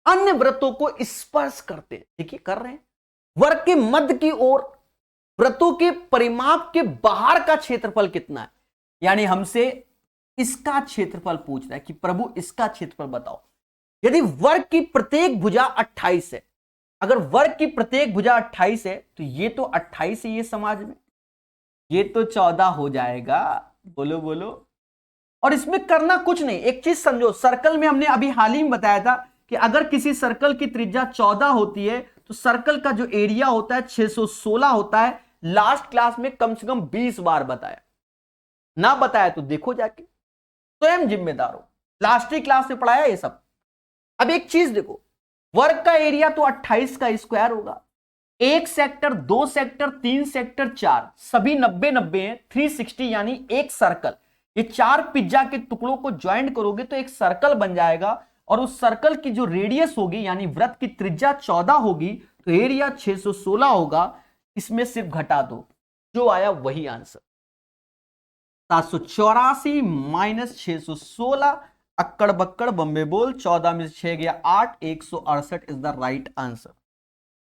अन्य वृत्तों को स्पर्श करते, देखिए कर रहे हैं। वर्ग के मध्य की ओर वृत्तों के परिमाप के बाहर का क्षेत्रफल कितना है, यानी हमसे इसका क्षेत्रफल पूछ रहा है कि प्रभु इसका क्षेत्रफल बताओ। यदि वर्ग की प्रत्येक भुजा 28 है, अगर वर्ग की प्रत्येक भुजा 28 है तो ये तो 28 है, ये समाज में ये तो 14 हो जाएगा। बोलो बोलो। और इसमें करना कुछ नहीं, एक चीज समझो, सर्कल में हमने अभी हाल ही में बताया था कि अगर किसी सर्कल की त्रिज्या 14 होती है तो सर्कल का जो एरिया होता है 616 होता है। लास्ट क्लास में कम से कम 20 बार बताया, ना बताया तो देखो जाके, स्वयं जिम्मेदार हो, लास्ट ही क्लास में पढ़ाया ये सब। अब एक चीज देखो, वर्ग का एरिया तो 28 का स्क्वायर होगा, 1 सेक्टर 2 सेक्टर 3 सेक्टर 4 सभी 90-90 हैं, 360 यानी एक सर्कल। ये 4 पिज्जा के टुकड़ों को ज्वाइंट करोगे तो एक सर्कल बन जाएगा, और उस सर्कल की जो रेडियस होगी यानी वृत्त की त्रिज्या 14 होगी, तो एरिया 616 होगा। इसमें सिर्फ घटा दो, जो आया वही आंसर, 784 माइनस 616, अक्कड़ बक्कड़ बम्बे बोल, 14 में 6 गया 8, 168 is the right answer.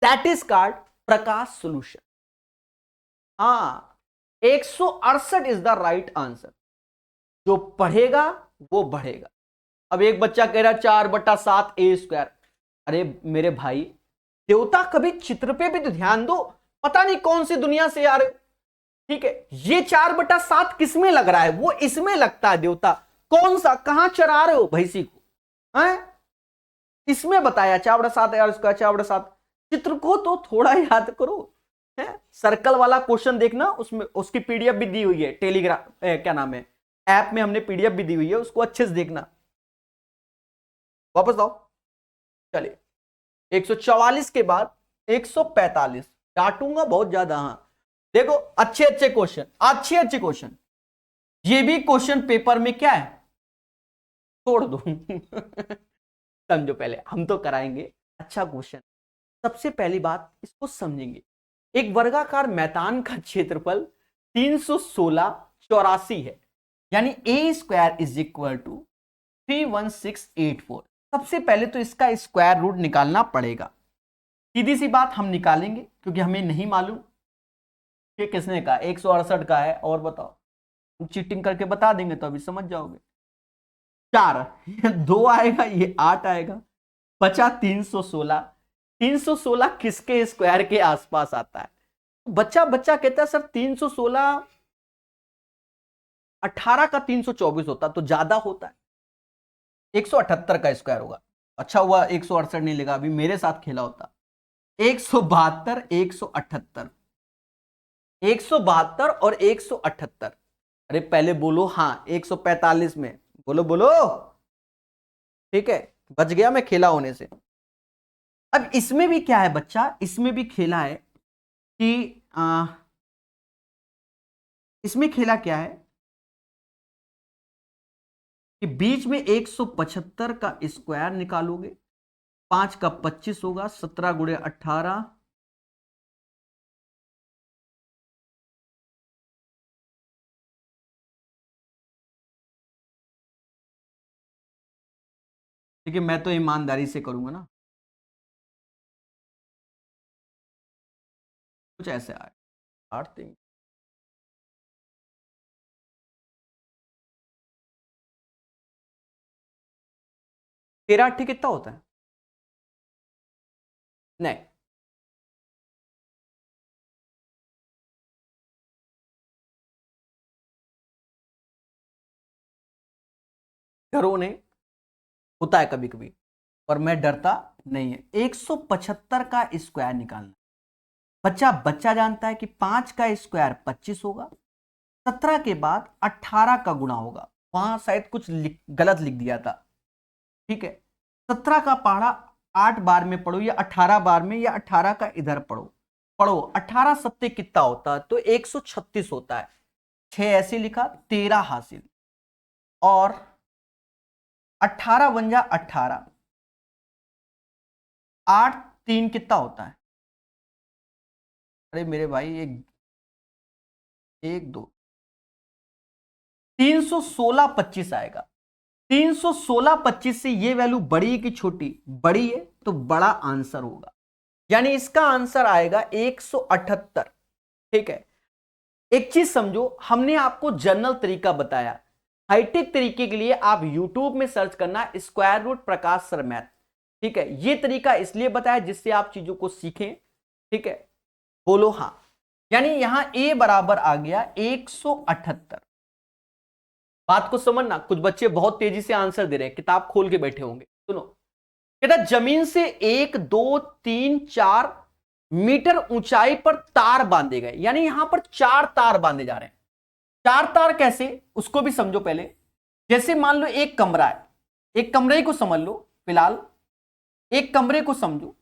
That is called Prakash solution. हाँ, 168 इज द राइट आंसर। जो पढ़ेगा वो बढ़ेगा। अब एक बच्चा कह रहा 4/7 ए स्क्वायर, अरे मेरे भाई, देवता कभी चित्र पे भी तो ध्यान दो, पता नहीं कौन सी दुनिया से यार, ठीक है। ये 4/7 किसमें लग रहा है, वो इसमें लगता है देवता, कौन सा, कहां चरा रहे हो भैंसी को हैं? इसमें बताया 4/7 4/7। चित्र को तो थोड़ा याद करो है। सर्कल वाला क्वेश्चन देखना, उसमें उसकी पीडीएफ भी दी हुई है टेलीग्राम क्या नाम है ऐप में, हमने पीडीएफ भी दी हुई है, उसको अच्छे से देखना। वापस आओ, चलिए 144 के बाद 145, काटूंगा बहुत ज्यादा। हाँ देखो, अच्छे अच्छे क्वेश्चन, अच्छे अच्छे क्वेश्चन। ये भी क्वेश्चन पेपर में क्या है, छोड़ दो समझो, पहले हम तो कराएंगे अच्छा क्वेश्चन। सबसे पहली बात इसको समझेंगे, एक वर्गाकार मैदान का क्षेत्रफल 316 है, यानी ए स्क्वायर इज इक्वल टू 31684। सबसे पहले तो इसका स्क्वायर रूट निकालना पड़ेगा। सीधी सी बात हम निकालेंगे, क्योंकि हमें नहीं मालूम कि किसने कहा 168 का है। और बताओ, चीटिंग करके बता देंगे तो अभी समझ जाओगे। 4 2 आएगा, ये 8 आएगा, बचा 316। 316 किसके स्क्वायर के आसपास आता है? बच्चा बच्चा कहता है सर 316 18 का 324 होता तो ज्यादा होता है, 178 का स्क्वायर होगा। अच्छा हुआ 168 नहीं लगा, अभी मेरे साथ खेला होता। 172 178, 172 और 178। अरे पहले बोलो हाँ, 145 में बोलो बोलो, ठीक है, बच गया मैं खेला होने से। अब इसमें भी क्या है बच्चा, इसमें भी खेला है कि इसमें खेला क्या है कि बीच में 175 का स्क्वायर निकालोगे, 5 का 25 होगा, 17 गुणे 18, ठीक है, मैं तो ईमानदारी से करूंगा ना, कुछ ऐसे आए 8 3 13 8 कितना होता है? नहीं, डरो नहीं, होता है कभी कभी, पर मैं डरता नहीं है। 175 का स्क्वायर निकालना, बच्चा बच्चा जानता है कि 5 का स्क्वायर 25 होगा, 17 के बाद 18 का गुणा होगा, वहां शायद कुछ गलत लिख दिया था, ठीक है। 17 का पढ़ा 8 बार में पढ़ो या 18 बार में, या 18 का इधर पढ़ो पढ़ो 18 सत्ते कितना होता है, तो 136 होता है। 6 ऐसे लिखा, 13 हासिल, और 18 बन जा 18, 8 3 कितना होता है? अरे मेरे भाई, एक 1 2 316 25 आएगा। 316 25 से ये वैल्यू बड़ी है कि छोटी? बड़ी है, तो बड़ा आंसर होगा, यानी इसका आंसर आएगा 178, ठीक है। एक चीज समझो, हमने आपको जनरल तरीका बताया, हाईटेक तरीके के लिए आप YouTube में सर्च करना स्क्वायर रूट प्रकाश सर मैथ, ठीक है। ये तरीका इसलिए बताया जिससे आप चीजों को सीखें, ठीक है। बोलो हाँ, यानी यहां a बराबर आ गया 178। बात को समझना, कुछ बच्चे बहुत तेजी से आंसर दे रहे हैं, किताब खोल के बैठे होंगे। सुनो, कहता जमीन से 1 2 3 4 मीटर ऊंचाई पर तार बांधे गए, यानी यहां पर 4 तार बांधे जा रहे हैं। 4 तार कैसे, उसको भी समझो पहले। जैसे मान लो एक कमरा है, एक कमरे को समझ लो फिलहाल, एक कमरे को समझो,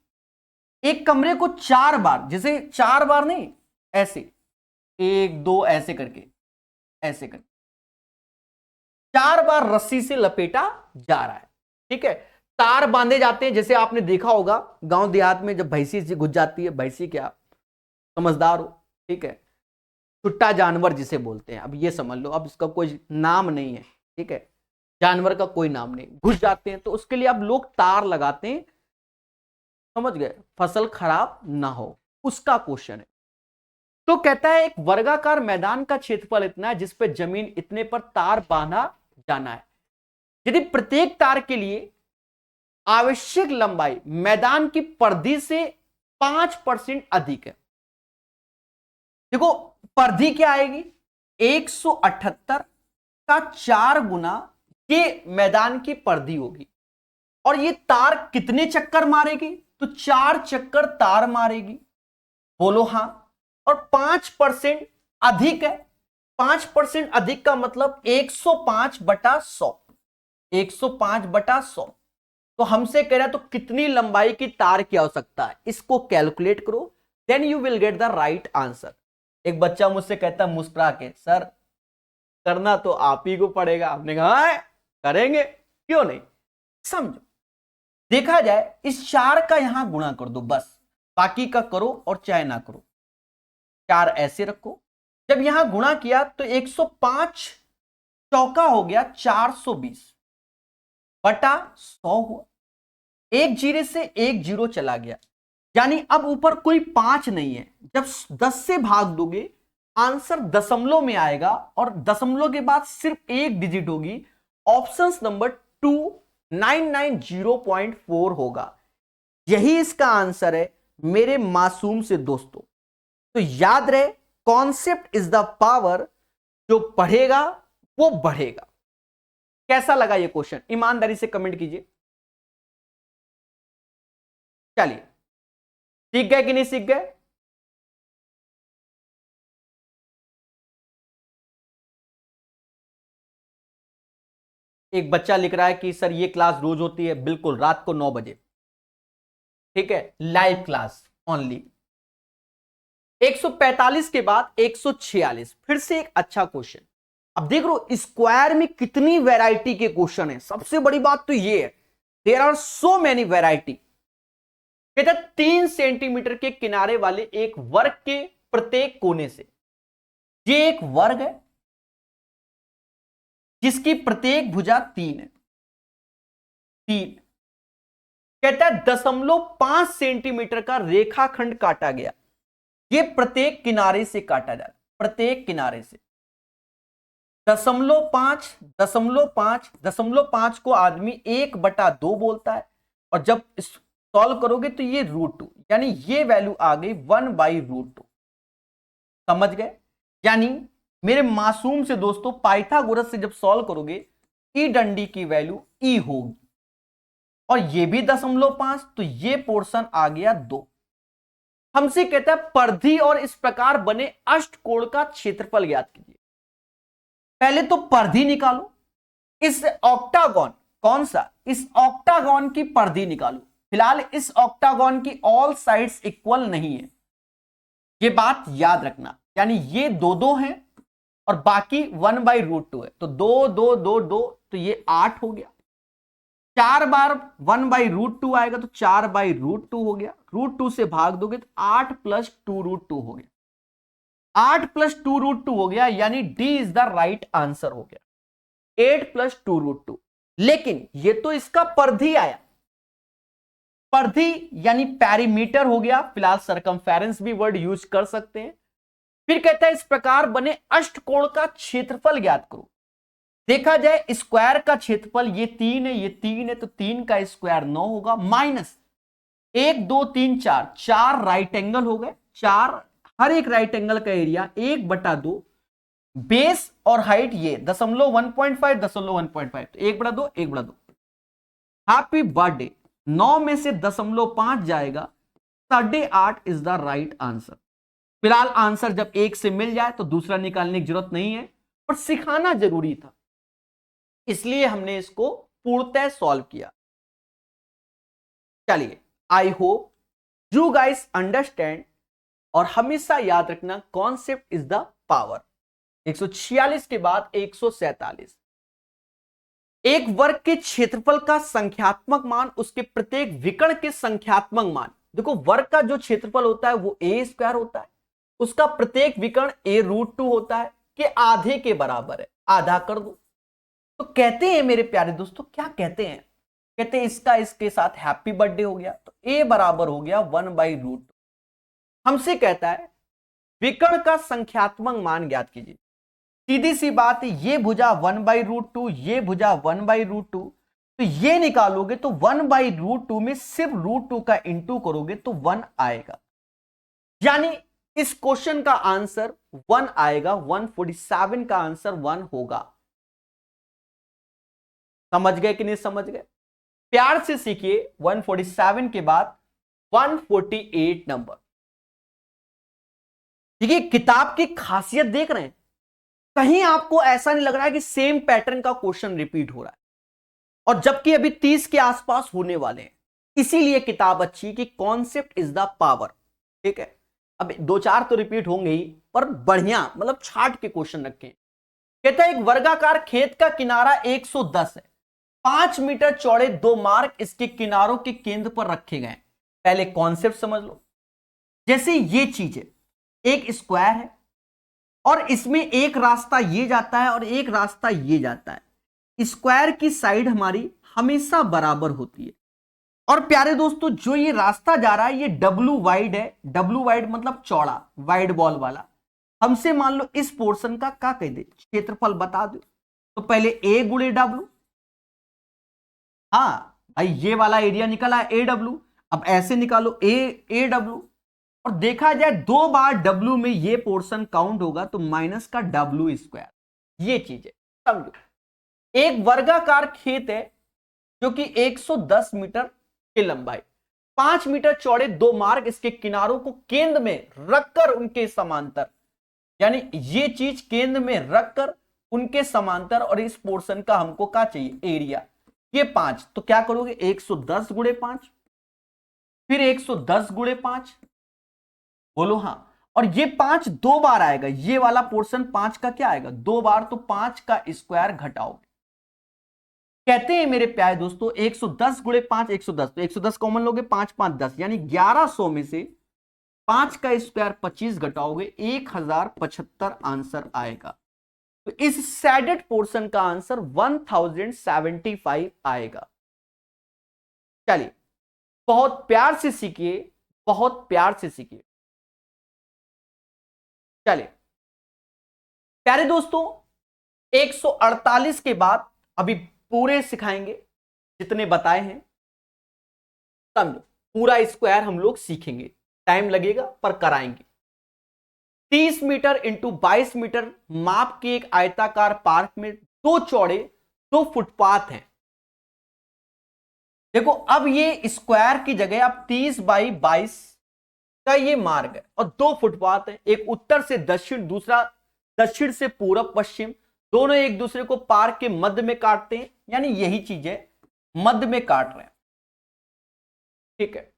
एक कमरे को 4 बार, जैसे 4 बार नहीं, ऐसे 1 2 ऐसे करके, ऐसे करके 4 बार रस्सी से लपेटा जा रहा है, ठीक है। तार बांधे जाते हैं, जैसे आपने देखा होगा गांव देहात में जब भैंसी घुस जाती है, भैंसी क्या, समझदार हो, ठीक है, छुट्टा जानवर जिसे बोलते हैं, अब ये समझ लो, अब इसका कोई नाम नहीं है, ठीक है, जानवर का कोई नाम नहीं, घुस जाते हैं, तो उसके लिए अब लोग तार लगाते हैं, समझ गए, फसल खराब ना हो, उसका क्वेश्चन है। तो कहता है एक वर्गाकार मैदान का क्षेत्रफल इतना है जिसपे जमीन इतने पर तार बांधा जाना है, यदि प्रत्येक तार के लिए आवश्यक लंबाई मैदान की परिधि से 5% अधिक है। देखो परिधि क्या आएगी, 178 का 4 गुना ये मैदान की परिधि होगी और ये तार कितने चक्कर मारेगी, तो 4 चक्कर तार मारेगी। बोलो हां। और 5% अधिक है, 5% अधिक का मतलब 105/100, 105/100। तो हमसे कह रहा है तो कितनी लंबाई की तार की आवश्यकता है, इसको कैलकुलेट करो, then you will get the right answer. एक बच्चा मुझसे कहता मुस्कुरा के, सर करना तो आप ही को पड़ेगा। हमने कहा है, करेंगे, क्यों नहीं। समझो, देखा जाए इस 4 का यहां गुणा कर दो बस, बाकी का करो और चाहे ना करो। 4 ऐसे रखो, जब यहां गुणा किया तो 105 चौका हो गया 420/100 हुआ। एक जीरो से एक जीरो चला गया, यानी अब ऊपर कोई 5 नहीं है। जब 10 से भाग दोगे आंसर दशमलव में आएगा और दशमलव के बाद सिर्फ एक डिजिट होगी। ऑप्शन नंबर 2 990.4 होगा। यही इसका आंसर है मेरे मासूम से दोस्तों। तो याद रहे, कॉन्सेप्ट इज द पावर, जो पढ़ेगा वो बढ़ेगा। कैसा लगा ये क्वेश्चन, ईमानदारी से कमेंट कीजिए। चलिए, सीख गए कि नहीं सीख गए? एक बच्चा लिख रहा है कि सर ये क्लास रोज होती है। बिल्कुल, रात को 9 बजे, ठीक है, लाइव क्लास ओनली। 145 के बाद 146, फिर से एक अच्छा क्वेश्चन। अब देख लो स्क्वायर में कितनी वैरायटी के क्वेश्चन है। सबसे बड़ी बात तो ये है, there are so many variety. कहता 3 सेंटीमीटर के किनारे वाले एक वर्ग के प्रत्येक कोने से, ये एक वर्ग है जिसकी प्रत्येक भुजा 3 है, 3। कहता है 0.5 सेंटीमीटर का रेखाखंड काटा गया, ये प्रत्येक किनारे से काटा जाए, प्रत्येक किनारे से 0.5, 0.5, 0.5 को आदमी 1/2 बोलता है। और जब सॉल्व करोगे तो ये √2, यानी ये वैल्यू आ गई 1/√2। समझ गए? यानी मेरे मासूम से दोस्तों, पाइथागोरस से जब सॉल्व करोगे ई डंडी की वैल्यू ई होगी, और ये भी 0.5, तो ये पोर्शन आ गया 2। हमसे कहता है परिधि और इस प्रकार बने अष्टकोण का क्षेत्रफल ज्ञात कीजिए। पहले तो परिधि निकालो। इस ऑक्टागन, कौन सा, इस ऑक्टागन की परिधि निकालो। फिलहाल इस ऑक्टागन की ऑल साइड्स इक्वल नहीं है, ये बात याद रखना। यानी ये 2 हैं और बाकी 1/√2 है, तो 2 2 2 2, तो ये 8 हो गया। 4 बार 1/√2 आएगा तो 4/√2 हो गया। √2 से भाग दोगे तो 8 + 2√2 हो गया। 8 + 2√2 हो गया, यानी D is the right answer हो गया, 8 + 2√2। लेकिन ये तो इसका परिधि आया, परिधि यानी पैरीमीटर हो गया। फिलहाल सरकमफेरेंस भी वर्ड यूज कर सकते हैं। फिर कहता है इस प्रकार बने अष्टकोण का क्षेत्रफल ज्ञात करो। देखा जाए स्क्वायर का क्षेत्रफल ये 3 है, ये 3 है, तो 3 का स्क्वायर 9 होगा, माइनस 1 2 3 4, 4 राइट एंगल हो गए, 4, हर एक राइट एंगल का एरिया 1/2, बेस और हाइट ये 1.5, 1.5, तो 1/2, 1/2। Happy birthday. 9 में से 0.5 जाएगा, 8.5 इज द राइट आंसर। फिलहाल आंसर जब एक से मिल जाए तो दूसरा निकालने की जरूरत नहीं है, पर सिखाना जरूरी था, इसलिए हमने इसको पूर्णतः सॉल्व किया। चलिए, आई होप यू गाइस अंडरस्टैंड, और हमेशा याद रखना कॉन्सेप्ट इज द पावर। 146 के बाद 147, एक वर्ग के क्षेत्रफल का संख्यात्मक मान उसके प्रत्येक विकर्ण के संख्यात्मक मान। देखो वर्ग का जो क्षेत्रफल होता है वो a² होता है, उसका प्रत्येक विकर्ण a√2 होता है, कि आधे के बराबर है, आधा कर दो। तो कहते हैं मेरे प्यारे दोस्तों, क्या कहते हैं, कहते हैं इसका इसके साथ हैप्पी बर्थडे हो गया, तो a बराबर हो गया 1/√2। हमसे कहता है विकर्ण का संख्यात्मक मान ज्ञात कीजिए। सीधी सी बात है, ये भुजा 1/√2, ये भुजा 1/√2, तो ये निकालोगे तो 1/√2 में सिर्फ √2 का इंटू करोगे तो 1 आएगा, यानी इस क्वेश्चन का आंसर 1 आएगा। 147 का आंसर 1 होगा। समझ गए कि नहीं समझ गए? प्यार से सीखिए 147 के बाद 148 नंबर। देखिए किताब की खासियत देख रहे हैं, कहीं आपको ऐसा नहीं लग रहा है कि सेम पैटर्न का क्वेश्चन रिपीट हो रहा है, और जबकि अभी 30 के आसपास होने वाले हैं। इसीलिए किताब अच्छी कि कॉन्सेप्ट इज द पावर। ठीक है, अब 2-4 तो रिपीट होंगे ही, पर बढ़िया मतलब छाट के क्वेश्चन रखे। कहता है एक वर्गाकार खेत का किनारा 110 है, 5 मीटर चौड़े 2 मार्ग इसके किनारों के केंद्र पर रखे गए। पहले कॉन्सेप्ट समझ लो। जैसे ये चीज है, एक स्क्वायर है और इसमें एक रास्ता ये जाता है और एक रास्ता ये जाता है। स्क्वायर की साइड हमारी हमेशा बराबर होती है, और प्यारे दोस्तों जो ये रास्ता जा रहा है ये डब्ल्यू वाइड है। डब्ल्यू वाइड मतलब चौड़ा, वाइड बॉल वाला। हमसे मान लो इस पोर्शन का क्या कह दे, क्षेत्रफल बता दो, तो पहले ए गुणे डब्ल्यू। हाँ भाई ये वाला एरिया निकला ए डब्ल्यू, अब ऐसे निकालो ए डब्ल्यू, और देखा जाए 2 बार डब्ल्यू में ये पोर्शन काउंट होगा तो माइनस का डब्ल्यू स्क्वायर। ये चीज है, समझो। एक वर्गाकार खेत है जो कि 110 मीटर की लंबाई, 5 मीटर चौड़े 2 मार्ग इसके किनारों को केंद्र में रखकर उनके समांतर, यानी ये चीज केंद्र में रखकर उनके समांतर, और इस पोर्शन का हमको क्या चाहिए, एरिया। ये 5, तो क्या करोगे 110 गुणे 5, फिर 110 गुणे 5, बोलो हाँ। और ये 5 2 बार आएगा, ये वाला पोर्शन 5 का क्या आएगा 2 बार, तो 5 का स्क्वायर घटाओगे। कहते हैं मेरे प्यारे दोस्तों 110 गुणे 5 110, तो 110 कॉमन लोगे, 5 5 10, यानी 1100 में से 5 का स्क्वायर 25 घटाओगे 1075 आंसर आएगा। तो इस सैडेड पोर्शन का आंसर 1075 आएगा। चलिए बहुत प्यार से सीखिए, बहुत प्यार से सीखिए। चलिए प्यारे दोस्तों 148 के बाद अभी पूरे सिखाएंगे जितने बताए हैं, समझो पूरा स्क्वायर हम लोग सीखेंगे, टाइम लगेगा पर कराएंगे। 30 मीटर इंटू 22 मीटर माप के एक आयताकार पार्क में 2 चौड़े 2 फुटपाथ हैं। देखो अब ये स्क्वायर की जगह अब 30 बाई 22 का ये मार्ग है और 2 फुटपाथ है, एक उत्तर से दक्षिण, दूसरा दक्षिण से पूरब पश्चिम, दोनों एक दूसरे को पार्क के मध्य में काटते हैं, यानी यही चीज है, मध्य में काट रहे हैं। ठीक है,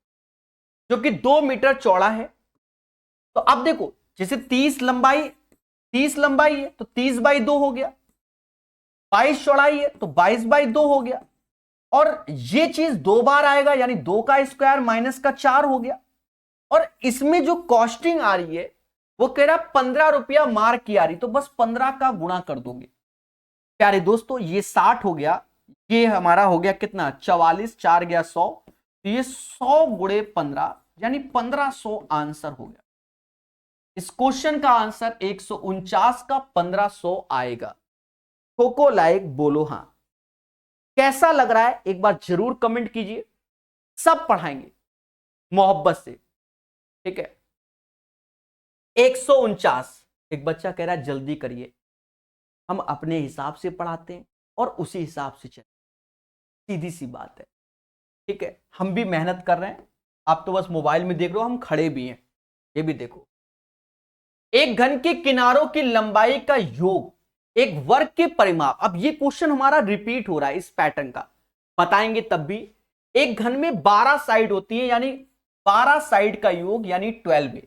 जो कि 2 मीटर चौड़ा है। तो अब देखो जैसे 30 लंबाई है तो 30 बाई 2 हो गया, 22 चौड़ाई है तो 22 बाई 2 हो गया, और ये चीज 2 बार आएगा यानी 2 का स्क्वायर माइनस का 4 हो गया। और इसमें जो कॉस्टिंग आ रही है वो कह रहा 15 रुपया मार्क की आ रही, तो बस 15 का गुणा कर दोगे। प्यारे दोस्तों ये 60 हो गया, ये हमारा हो गया कितना 44, 4 गया 100, तो ये 100 गुणे 15 यानी 1500 आंसर हो गया। इस क्वेश्चन का आंसर 149 का 1500 आएगा। कोको लाइक बोलो हां। कैसा लग रहा है एक बार जरूर कमेंट कीजिए, सब पढ़ाएंगे मोहब्बत से। ठीक है 149, एक बच्चा कह रहा है जल्दी करिए, हम अपने हिसाब से पढ़ाते हैं और उसी हिसाब से चलते, सीधी सी बात है। ठीक है हम भी मेहनत कर रहे हैं, आप तो बस मोबाइल में देख रहे हो, हम खड़े भी हैं। ये भी देखो, एक घन के किनारों की लंबाई का योग एक वर्ग के परिमाप। अब ये क्वेश्चन हमारा रिपीट हो रहा है इस पैटर्न का, बताएंगे तब भी। एक घन में 12 साइड होती है, यानी 12 साइड का योग यानी 12 है।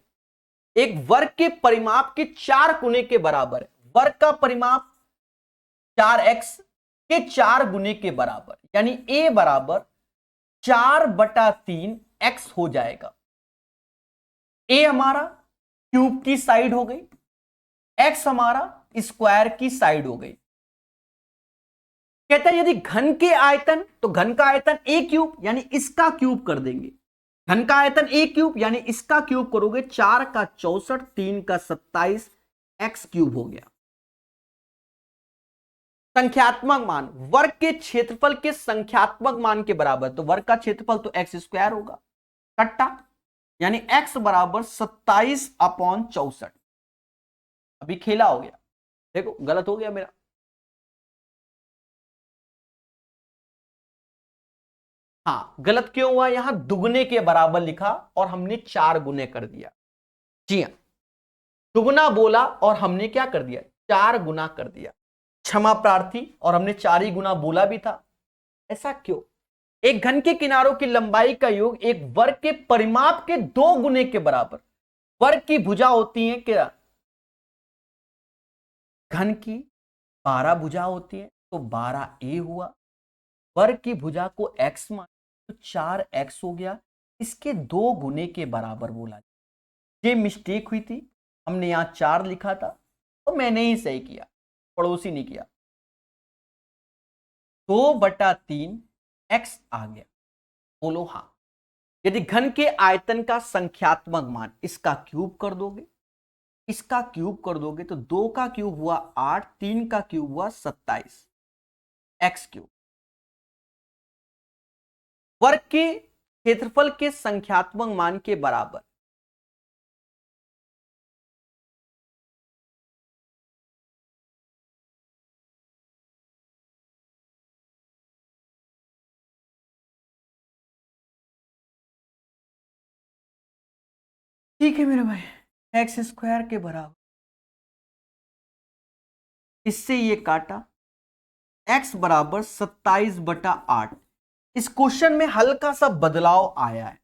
एक वर्ग के परिमाप के 4 गुने के बराबर है। वर्ग का परिमाप 4x के 4 गुने के बराबर, यानी a बराबर 4/3 x हो जाएगा। a हमारा क्यूब की साइड हो गई, x हमारा स्क्वायर की साइड हो गई। कहता है यदि घन के आयतन, तो घन का आयतन a क्यूब यानी इसका क्यूब कर देंगे। घन का आयतन a क्यूब यानी इसका क्यूब करोगे, 4 का 64, 3 का 27, x क्यूब हो गया। संख्यात्मक मान वर्ग के क्षेत्रफल के संख्यात्मक मान के बराबर, तो वर्ग का क्षेत्रफल तो x स्क्वायर होगा कट्टा, यानी x बराबर 27/64। अभी खेला हो गया, देखो गलत हो गया मेरा। हाँ, गलत क्यों हुआ, यहां दुगने के बराबर लिखा और हमने 4 गुने कर दिया। जी हाँ, दुगना बोला और हमने क्या कर दिया, 4 गुना कर दिया। क्षमा प्रार्थी, और हमने 4 ही गुना बोला भी था। ऐसा क्यों? एक घन के किनारों की लंबाई का योग एक वर्ग के परिमाप के 2 गुने के बराबर। वर्ग की भुजा होती है क्या, घन की 12 भुजा होती है, तो 12a हुआ। वर्ग की भुजा को x मान तो 4x हो गया, इसके 2 गुने के बराबर बोला। ये मिस्टेक हुई थी, हमने यहां 4 लिखा था और मैंने ही सही किया, पड़ोसी ने किया। 2/3 x आ गया। बोलो हाँ। यदि घन के आयतन का संख्यात्मक मान, इसका क्यूब कर दोगे, इसका क्यूब कर दोगे तो 2 का क्यूब हुआ 8, 3 का क्यूब हुआ 27 x क्यूब। वर्ग के क्षेत्रफल के संख्यात्मक मान के बराबर। ठीक है मेरे भाई, एक्स स्क्वायर के बराबर, इससे ये काटा, x बराबर 27/8। इस क्वेश्चन में हल्का सा बदलाव आया है,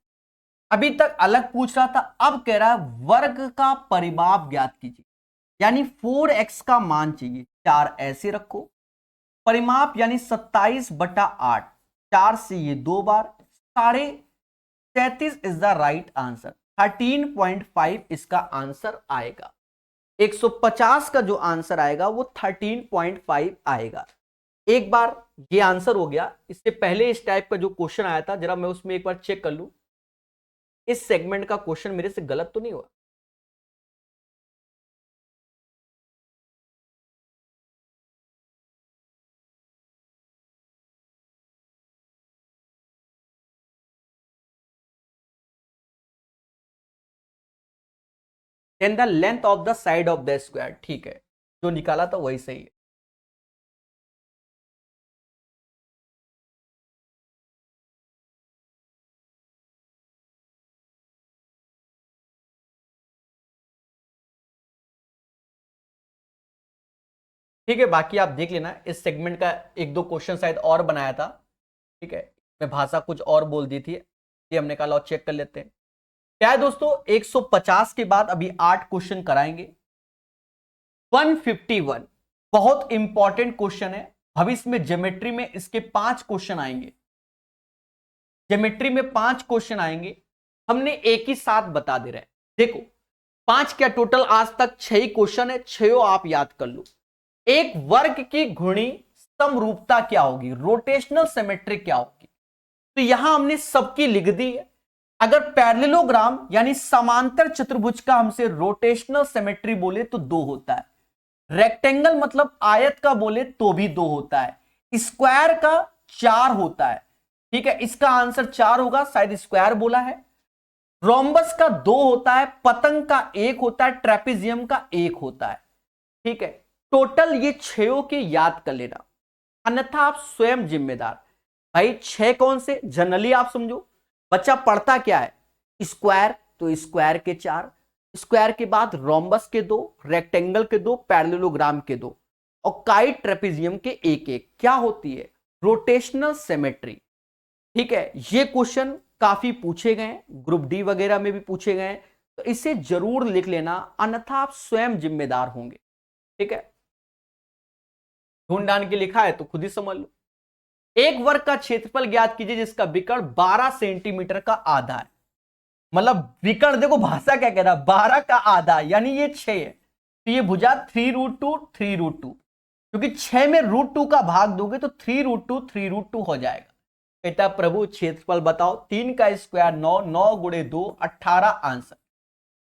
अभी तक अलग पूछ रहा था, अब कह रहा है वर्ग का परिमाप ज्ञात कीजिए, यानी 4x का मान चाहिए। 4 ऐसे रखो, परिमाप यानी 27/8, 4 से ये 2 बार, 37 इज द राइट आंसर। 13.5 इसका आंसर आएगा। 150 का जो आंसर आएगा वो 13.5 आएगा। एक बार ये आंसर हो गया, इससे पहले इस टाइप का जो क्वेश्चन आया था, जरा मैं उसमें एक बार चेक कर लूं, इस सेगमेंट का क्वेश्चन मेरे से गलत तो नहीं हुआ। Then the length of the side of the square, ठीक है, जो निकाला था वही सही है। ठीक है, बाकी आप देख लेना, इस सेगमेंट का 1-2 क्वेश्चन शायद और बनाया था। ठीक है, मैं भाषा कुछ और बोल दी थी, ये हमने कहा लो चेक कर लेते हैं। क्या है दोस्तों, 150 के बाद अभी 8 क्वेश्चन कराएंगे। 151 बहुत इंपॉर्टेंट क्वेश्चन है, भविष्य में ज्योमेट्री में इसके 5 क्वेश्चन आएंगे। ज्योमेट्री में 5 क्वेश्चन आएंगे, हमने एक ही साथ बता दे रहे हैं। देखो 5 क्या, टोटल आज तक 6 ही क्वेश्चन है, 6 आप याद कर लो। एक वर्ग की घूर्णी समरूपता क्या होगी, रोटेशनल सिमेट्री क्या होगी, तो यहां हमने सबकी लिख दी है। अगर पैरेललोग्राम यानी समांतर चतुर्भुज का हमसे रोटेशनल सिमेट्री बोले तो 2 होता है, रेक्टेंगल मतलब आयत का बोले तो भी 2 होता है, स्क्वायर का 4 होता है। ठीक है, इसका आंसर 4 होगा, शायद स्क्वायर बोला है। रोम्बस का 2 होता है, पतंग का 1 होता है, ट्रेपेजियम का 1 होता है। ठीक है, टोटल ये 6 के याद कर लेना, अन्यथा आप स्वयं जिम्मेदार। भाई 6 कौन से, जनरली आप समझो बच्चा पढ़ता क्या है, स्क्वायर, तो स्क्वायर के 4, स्क्वायर के बाद रोम्बस के 2, रेक्टेंगल के 2, पैरेललोग्राम के 2 और काइट ट्रेपेजियम के 1-1। क्या होती है, रोटेशनल सिमेट्री। ठीक है, ये क्वेश्चन काफी पूछे गए, ग्रुप डी वगैरह में भी पूछे गए, तो इसे जरूर लिख लेना, अन्यथा आप स्वयं जिम्मेदार होंगे। ठीक है, ढूंढ ढांड के लिखा है तो खुद ही समझ लो। एक वर्ग का क्षेत्रफल ज्ञात कीजिए जिसका विकर्ण 12 सेंटीमीटर का आधा है। मतलब विकर्ण देखो भाषा क्या कह रहा है, 12 का आधा यानी ये 6 है, तो ये भुजा 3√2 3√2, क्योंकि 6 में √2 का भाग दोगे तो 3√2 3√2 हो जाएगा। कहता प्रभु क्षेत्रफल बताओ, 3 का स्क्वायर 9, 9 गुणे 2 18 आंसर।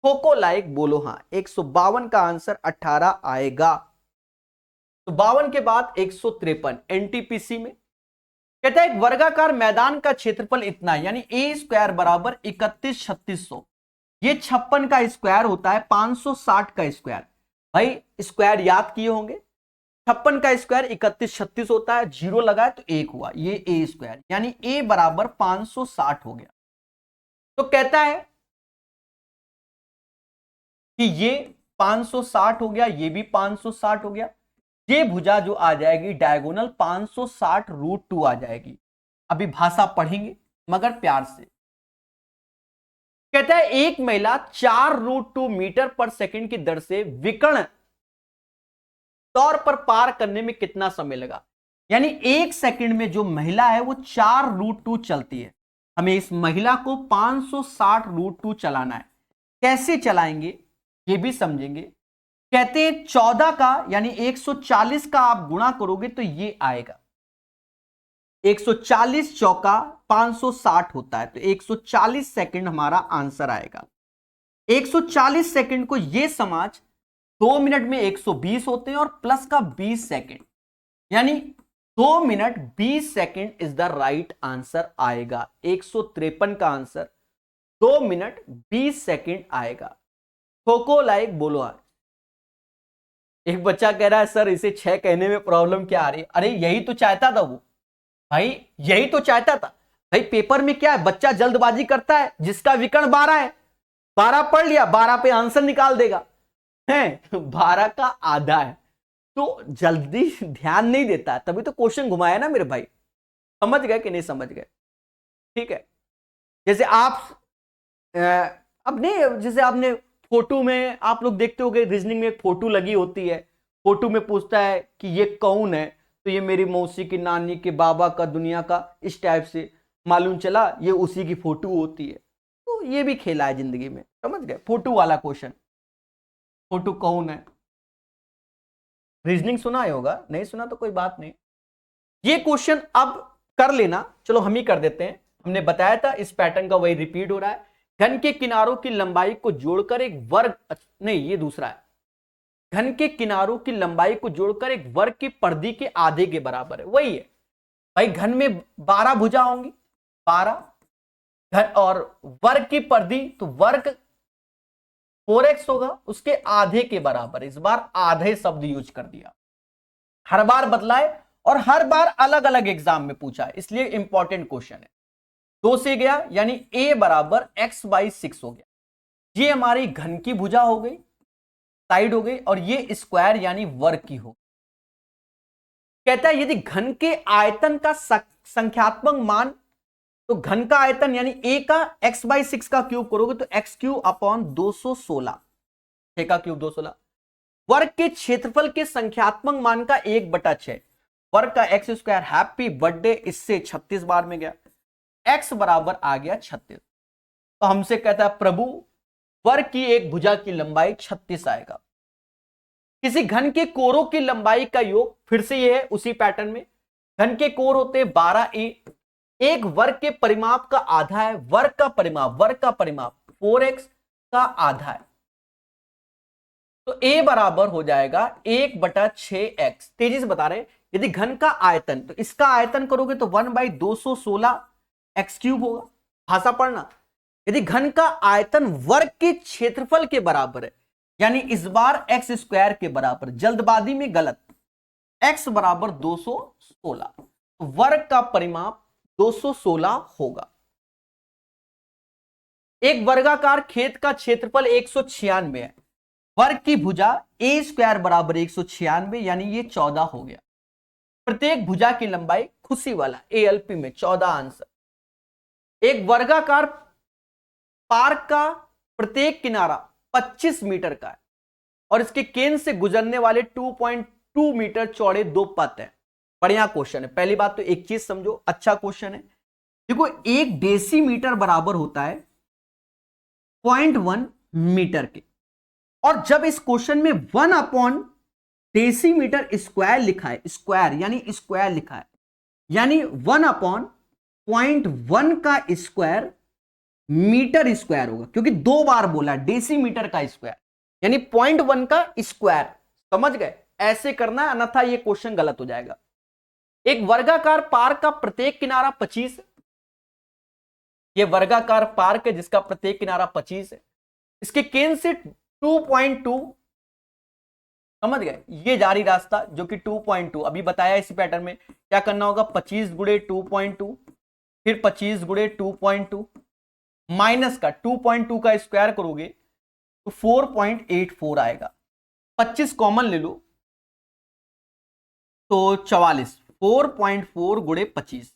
खोको लाइक बोलो हाँ, 152 का आंसर 18 आएगा। तो 52 के बाद 153 एनटीपीसी में कहता है एक वर्गाकार मैदान का क्षेत्रफल इतना है, यानी ए स्क्वायर बराबर 31,3600। ये 56 का स्क्वायर होता है, 560 का स्क्वायर। भाई स्क्वायर याद किए होंगे, 56 का स्क्वायर 31 36 होता है, 0 लगाए तो 1 हुआ, ये ए स्क्वायर, यानी ए बराबर 560 हो गया। तो कहता है कि ये 560 हो गया, ये भी 560 हो गया, ये भुजा जो आ जाएगी डायगोनल 560√2 आ जाएगी। अभी भाषा पढ़ेंगे मगर प्यार से। कहता है एक महिला 4√2 मीटर पर सेकंड की दर से विकर्ण तौर पर पार करने में कितना समय लगा। यानी 1 सेकंड में जो महिला है वो 4√2 चलती है, हमें इस महिला को 560√2 चलाना है। कैसे चलाएंगे ये भी समझेंगे। कहते हैं 14 का यानी 140 का आप गुणा करोगे तो ये आएगा, 140 चौका 560 होता है, तो 140 सेकंड हमारा आंसर आएगा। 140 सेकंड को ये समाज 2 मिनट में 120 होते हैं और प्लस का 20 सेकंड, यानी 2 minute 20 second is the right answer आएगा। 153 का आंसर 2 मिनट 20 सेकंड आएगा। खोखो लाइक बोलो आज। एक बच्चा कह रहा है सर इसे 6 कहने में प्रॉब्लम क्या आ रही है। अरे यही तो चाहता था वो भाई, यही तो चाहता था भाई। पेपर में क्या है, बच्चा जल्दबाजी करता है, जिसका विकर्ण 12 है 12 पढ़ लिया, 12 पे आंसर निकाल देगा, है 12 का आधा है, तो जल्दी ध्यान नहीं देता है, तभी तो क्वेश्चन घुमाया ना मेरे भाई। समझ गए कि नहीं समझ गए? ठीक है। जैसे आप जैसे आपने फोटो में आप लोग देखते होंगे, रीजनिंग में एक फोटो लगी होती है, फोटो में पूछता है कि ये कौन है, तो ये मेरी मौसी की नानी के बाबा का दुनिया का, इस टाइप से मालूम चला ये उसी की फोटो होती है। तो ये भी खेला है जिंदगी में, समझ गए? फोटो वाला क्वेश्चन, फोटो कौन है। रीजनिंग सुना ही होगा, नहीं सुना तो कोई बात नहीं। ये क्वेश्चन अब कर लेना, चलो हम ही कर देते हैं। हमने बताया था इस पैटर्न का वही रिपीट हो रहा है। घन के किनारों की लंबाई को जोड़कर एक वर्ग, नहीं ये दूसरा है, घन के किनारों की लंबाई को जोड़कर एक वर्ग की परिधि के आधे के बराबर है, वही है भाई। घन में 12 भुजा होंगी, 12 घन, और वर्ग की परिधि तो वर्ग 4x होगा, उसके आधे के बराबर। इस बार आधे शब्द यूज कर दिया, हर बार बदलाए और हर बार अलग अलग एग्जाम में पूछा है, इसलिए इंपॉर्टेंट क्वेश्चन है। 2 से गया यानी a बराबर x/6 हो गया। ये हमारी घन की भुजा हो गई, साइड हो गई, और ये स्क्वायर यानी वर्ग की हो। कहता है यदि घन के आयतन का संख्यात्मक मान, तो घन का आयतन यानी a का x/6 का क्यूब करोगे तो x³/216, 6 का क्यूब 216। वर्ग के क्षेत्रफल के संख्यात्मक मान का 1/6, वर्ग का x², हैप्पी बर्थडे, इससे 36 बार में गया, x बराबर आ गया 36। तो हमसे कहता है प्रभु वर्ग की एक भुजा की लंबाई 36 आएगा। किसी घन के कोरों की लंबाई का योग, फिर से ये है उसी पैटर्न में, घन के कोर होते 12a, एक वर्ग के परिमाप का आधा है, वर्ग का परिमाप 4x का आधा है, तो a बराबर हो जाएगा 1/6x। तेजी से बता रहे हैं, यदि घन का आयतन, तो इसका आयतन करोगे तो 1/216 x³ होगा। भाषा पढ़ना, यदि घन का आयतन वर्ग के क्षेत्रफल के बराबर है, यानी इस बार x² के बराबर, जल्दबाजी में गलत, x बराबर 216, तो वर्ग का परिमाप 216 होगा। एक वर्गाकार खेत का क्षेत्रफल 196 है, वर्ग की भुजा a² बराबर 196, यानी ये 14 हो गया। प्रत्येक भुजा की लंबाई, खुशी वाला ALP में 14 आंसर। एक वर्गाकार पार्क का प्रत्येक किनारा 25 मीटर का है और इसके केंद्र से गुजरने वाले 2.2 मीटर चौड़े 2 पथ हैं। बढ़िया क्वेश्चन है। पहली बात तो एक चीज समझो, अच्छा क्वेश्चन है। देखो 1 डेसीमीटर बराबर होता है 0.1 मीटर के, और जब इस क्वेश्चन में 1 डेसीमीटर स्क्वायर लिखा है, स्क्वायर यानी स्क्वायर लिखा है, यानी 1/0.1 का स्क्वायर मीटर स्क्वायर होगा, क्योंकि 2 बार बोला डेसीमीटर का स्क्वायर, यानी 0.1 का स्क्वायर। समझ गए? ऐसे करना है, अन्यथा ये क्वेश्चन गलत हो जाएगा। एक वर्गाकार पार्क का प्रत्येक किनारा 25 है, ये वर्गाकार पार्क है जिसका प्रत्येक किनारा 25 है, इसके केंद्र से 2.2 समझ गए। ये जारी रास्ता जो कि 2.2 अभी बताया इसी पैटर्न में क्या करना होगा, 25 गुणे 2.2 फिर 25 गुणे 2.2 माइनस का 2.2 का स्क्वायर करोगे तो 4.84 आएगा। 25 कॉमन ले लो तो 44, 4.4 गुणे 25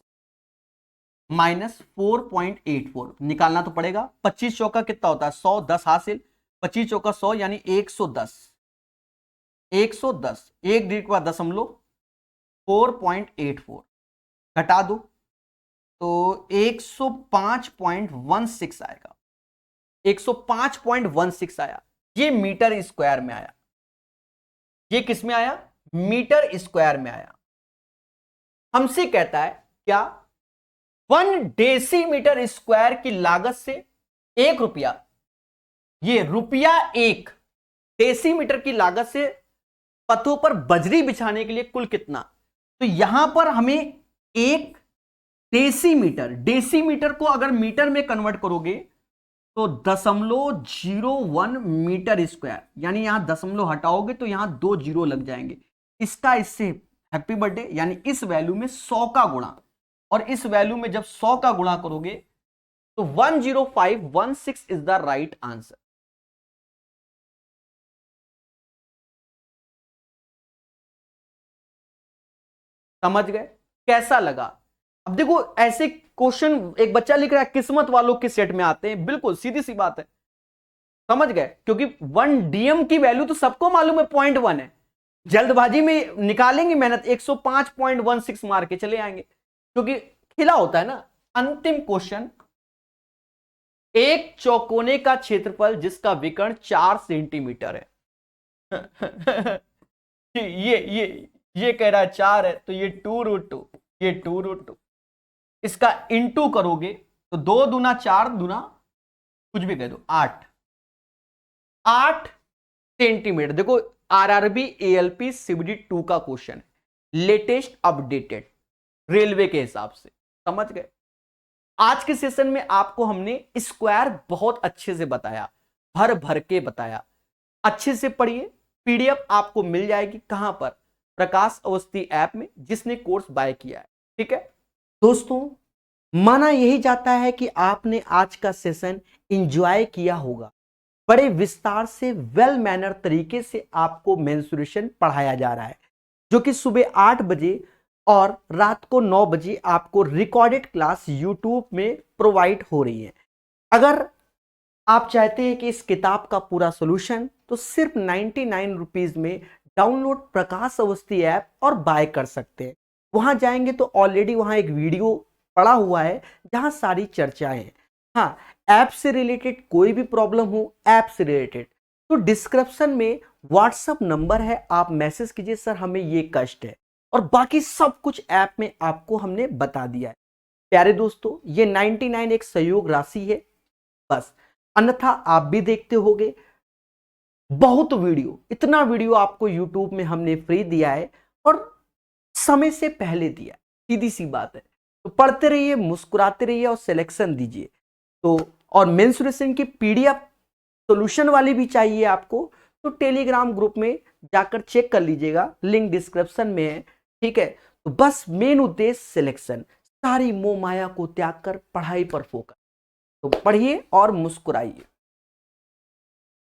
माइनस 4.84 निकालना तो पड़ेगा। 25 चौका कितना होता है 100, 10 हासिल, 25 चौका 100 यानी 110, 110 एक डिजिट के बाद दशमलव 4.84 घटा दो तो 105.16 आएगा। 105.16 आया, ये मीटर स्क्वायर में आया। ये किस में आया, मीटर स्क्वायर में आया। हमसे कहता है क्या 1 डेसीमीटर स्क्वायर की लागत से 1 रुपया, ये रुपया 1 डेसीमीटर की लागत से पथों पर बजरी बिछाने के लिए कुल कितना। तो यहां पर हमें 1 डेसीमीटर, डेसीमीटर को अगर मीटर में कन्वर्ट करोगे तो 0.01 मीटर स्क्वायर, यानी यहां दशमलव हटाओगे तो यहां 2 जीरो लग जाएंगे। इसका इससे हैप्पी बर्थडे, यानी इस वैल्यू में 100 का गुणा, और इस वैल्यू में जब 100 का गुणा करोगे तो 10516 इज द राइट आंसर। समझ गए कैसा लगा। अब देखो ऐसे क्वेश्चन एक बच्चा लिख रहा है किस्मत वालों के सेट में आते हैं, बिल्कुल सीधी सी बात है। समझ गए, क्योंकि 1 डीएम की वैल्यू तो सबको मालूम है 0.1 है, जल्दबाजी में निकालेंगे मेहनत 105.16 मार के चले आएंगे, क्योंकि खिला होता है ना। अंतिम क्वेश्चन, एक चौकोने का क्षेत्रफल जिसका विकर्ण 4 सेंटीमीटर है। ये कह रहा है 4 है तो ये 2√2, ये 2√2, इसका इंटू करोगे तो 2 दूना 4 दूना कुछ भी कह दो 8 सेंटीमीटर। देखो आरआरबी एएलपी सीबीडी 2 का क्वेश्चन है, लेटेस्ट अपडेटेड रेलवे के हिसाब से। समझ गए। आज के सेशन में आपको हमने स्क्वायर बहुत अच्छे से बताया, भर भर के बताया। अच्छे से पढ़िए, पीडीएफ आपको मिल जाएगी कहां पर, प्रकाश अवस्थी ऐप में, जिसने कोर्स बाय किया है। ठीक है दोस्तों, माना यही जाता है कि आपने आज का सेशन एंजॉय किया होगा। बड़े विस्तार से वेल मैनर तरीके से आपको मेंसुरेशन पढ़ाया जा रहा है, जो कि सुबह 8 बजे और रात को 9 बजे आपको रिकॉर्डेड क्लास यूट्यूब में प्रोवाइड हो रही है। अगर आप चाहते हैं कि इस किताब का पूरा सोल्यूशन, तो सिर्फ 99 रुपीज में डाउनलोड प्रकाश अवस्थी ऐप और बाय कर सकते हैं। वहां जाएंगे तो ऑलरेडी वहां एक वीडियो पड़ा हुआ है जहां सारी चर्चाएं हैं। हाँ, ऐप से रिलेटेड कोई भी प्रॉब्लम हो, ऐप से रिलेटेड, तो डिस्क्रिप्शन में व्हाट्सएप नंबर है, आप मैसेज कीजिए सर हमें ये कष्ट है, और बाकी सब कुछ ऐप में आपको हमने बता दिया है। प्यारे दोस्तों, ये 99 एक सहयोग राशि है बस, अन्यथा आप भी देखते होंगे बहुत वीडियो, इतना वीडियो आपको YouTube में हमने फ्री दिया है और समय से पहले दिया है। सीधी सी बात है, तो पढ़ते रहिए, मुस्कुराते रहिए और सिलेक्शन दीजिए। तो और मेंसुरेशन की पीडीएफ सॉल्यूशन वाली भी चाहिए आपको, तो टेलीग्राम ग्रुप में जाकर चेक कर लीजिएगा, लिंक डिस्क्रिप्शन में है। ठीक है, तो बस मेन उद्देश्य सिलेक्शन, सारी मोह माया को त्याग कर पढ़ाई पर फोकस। तो पढ़िए और मुस्कुराइए।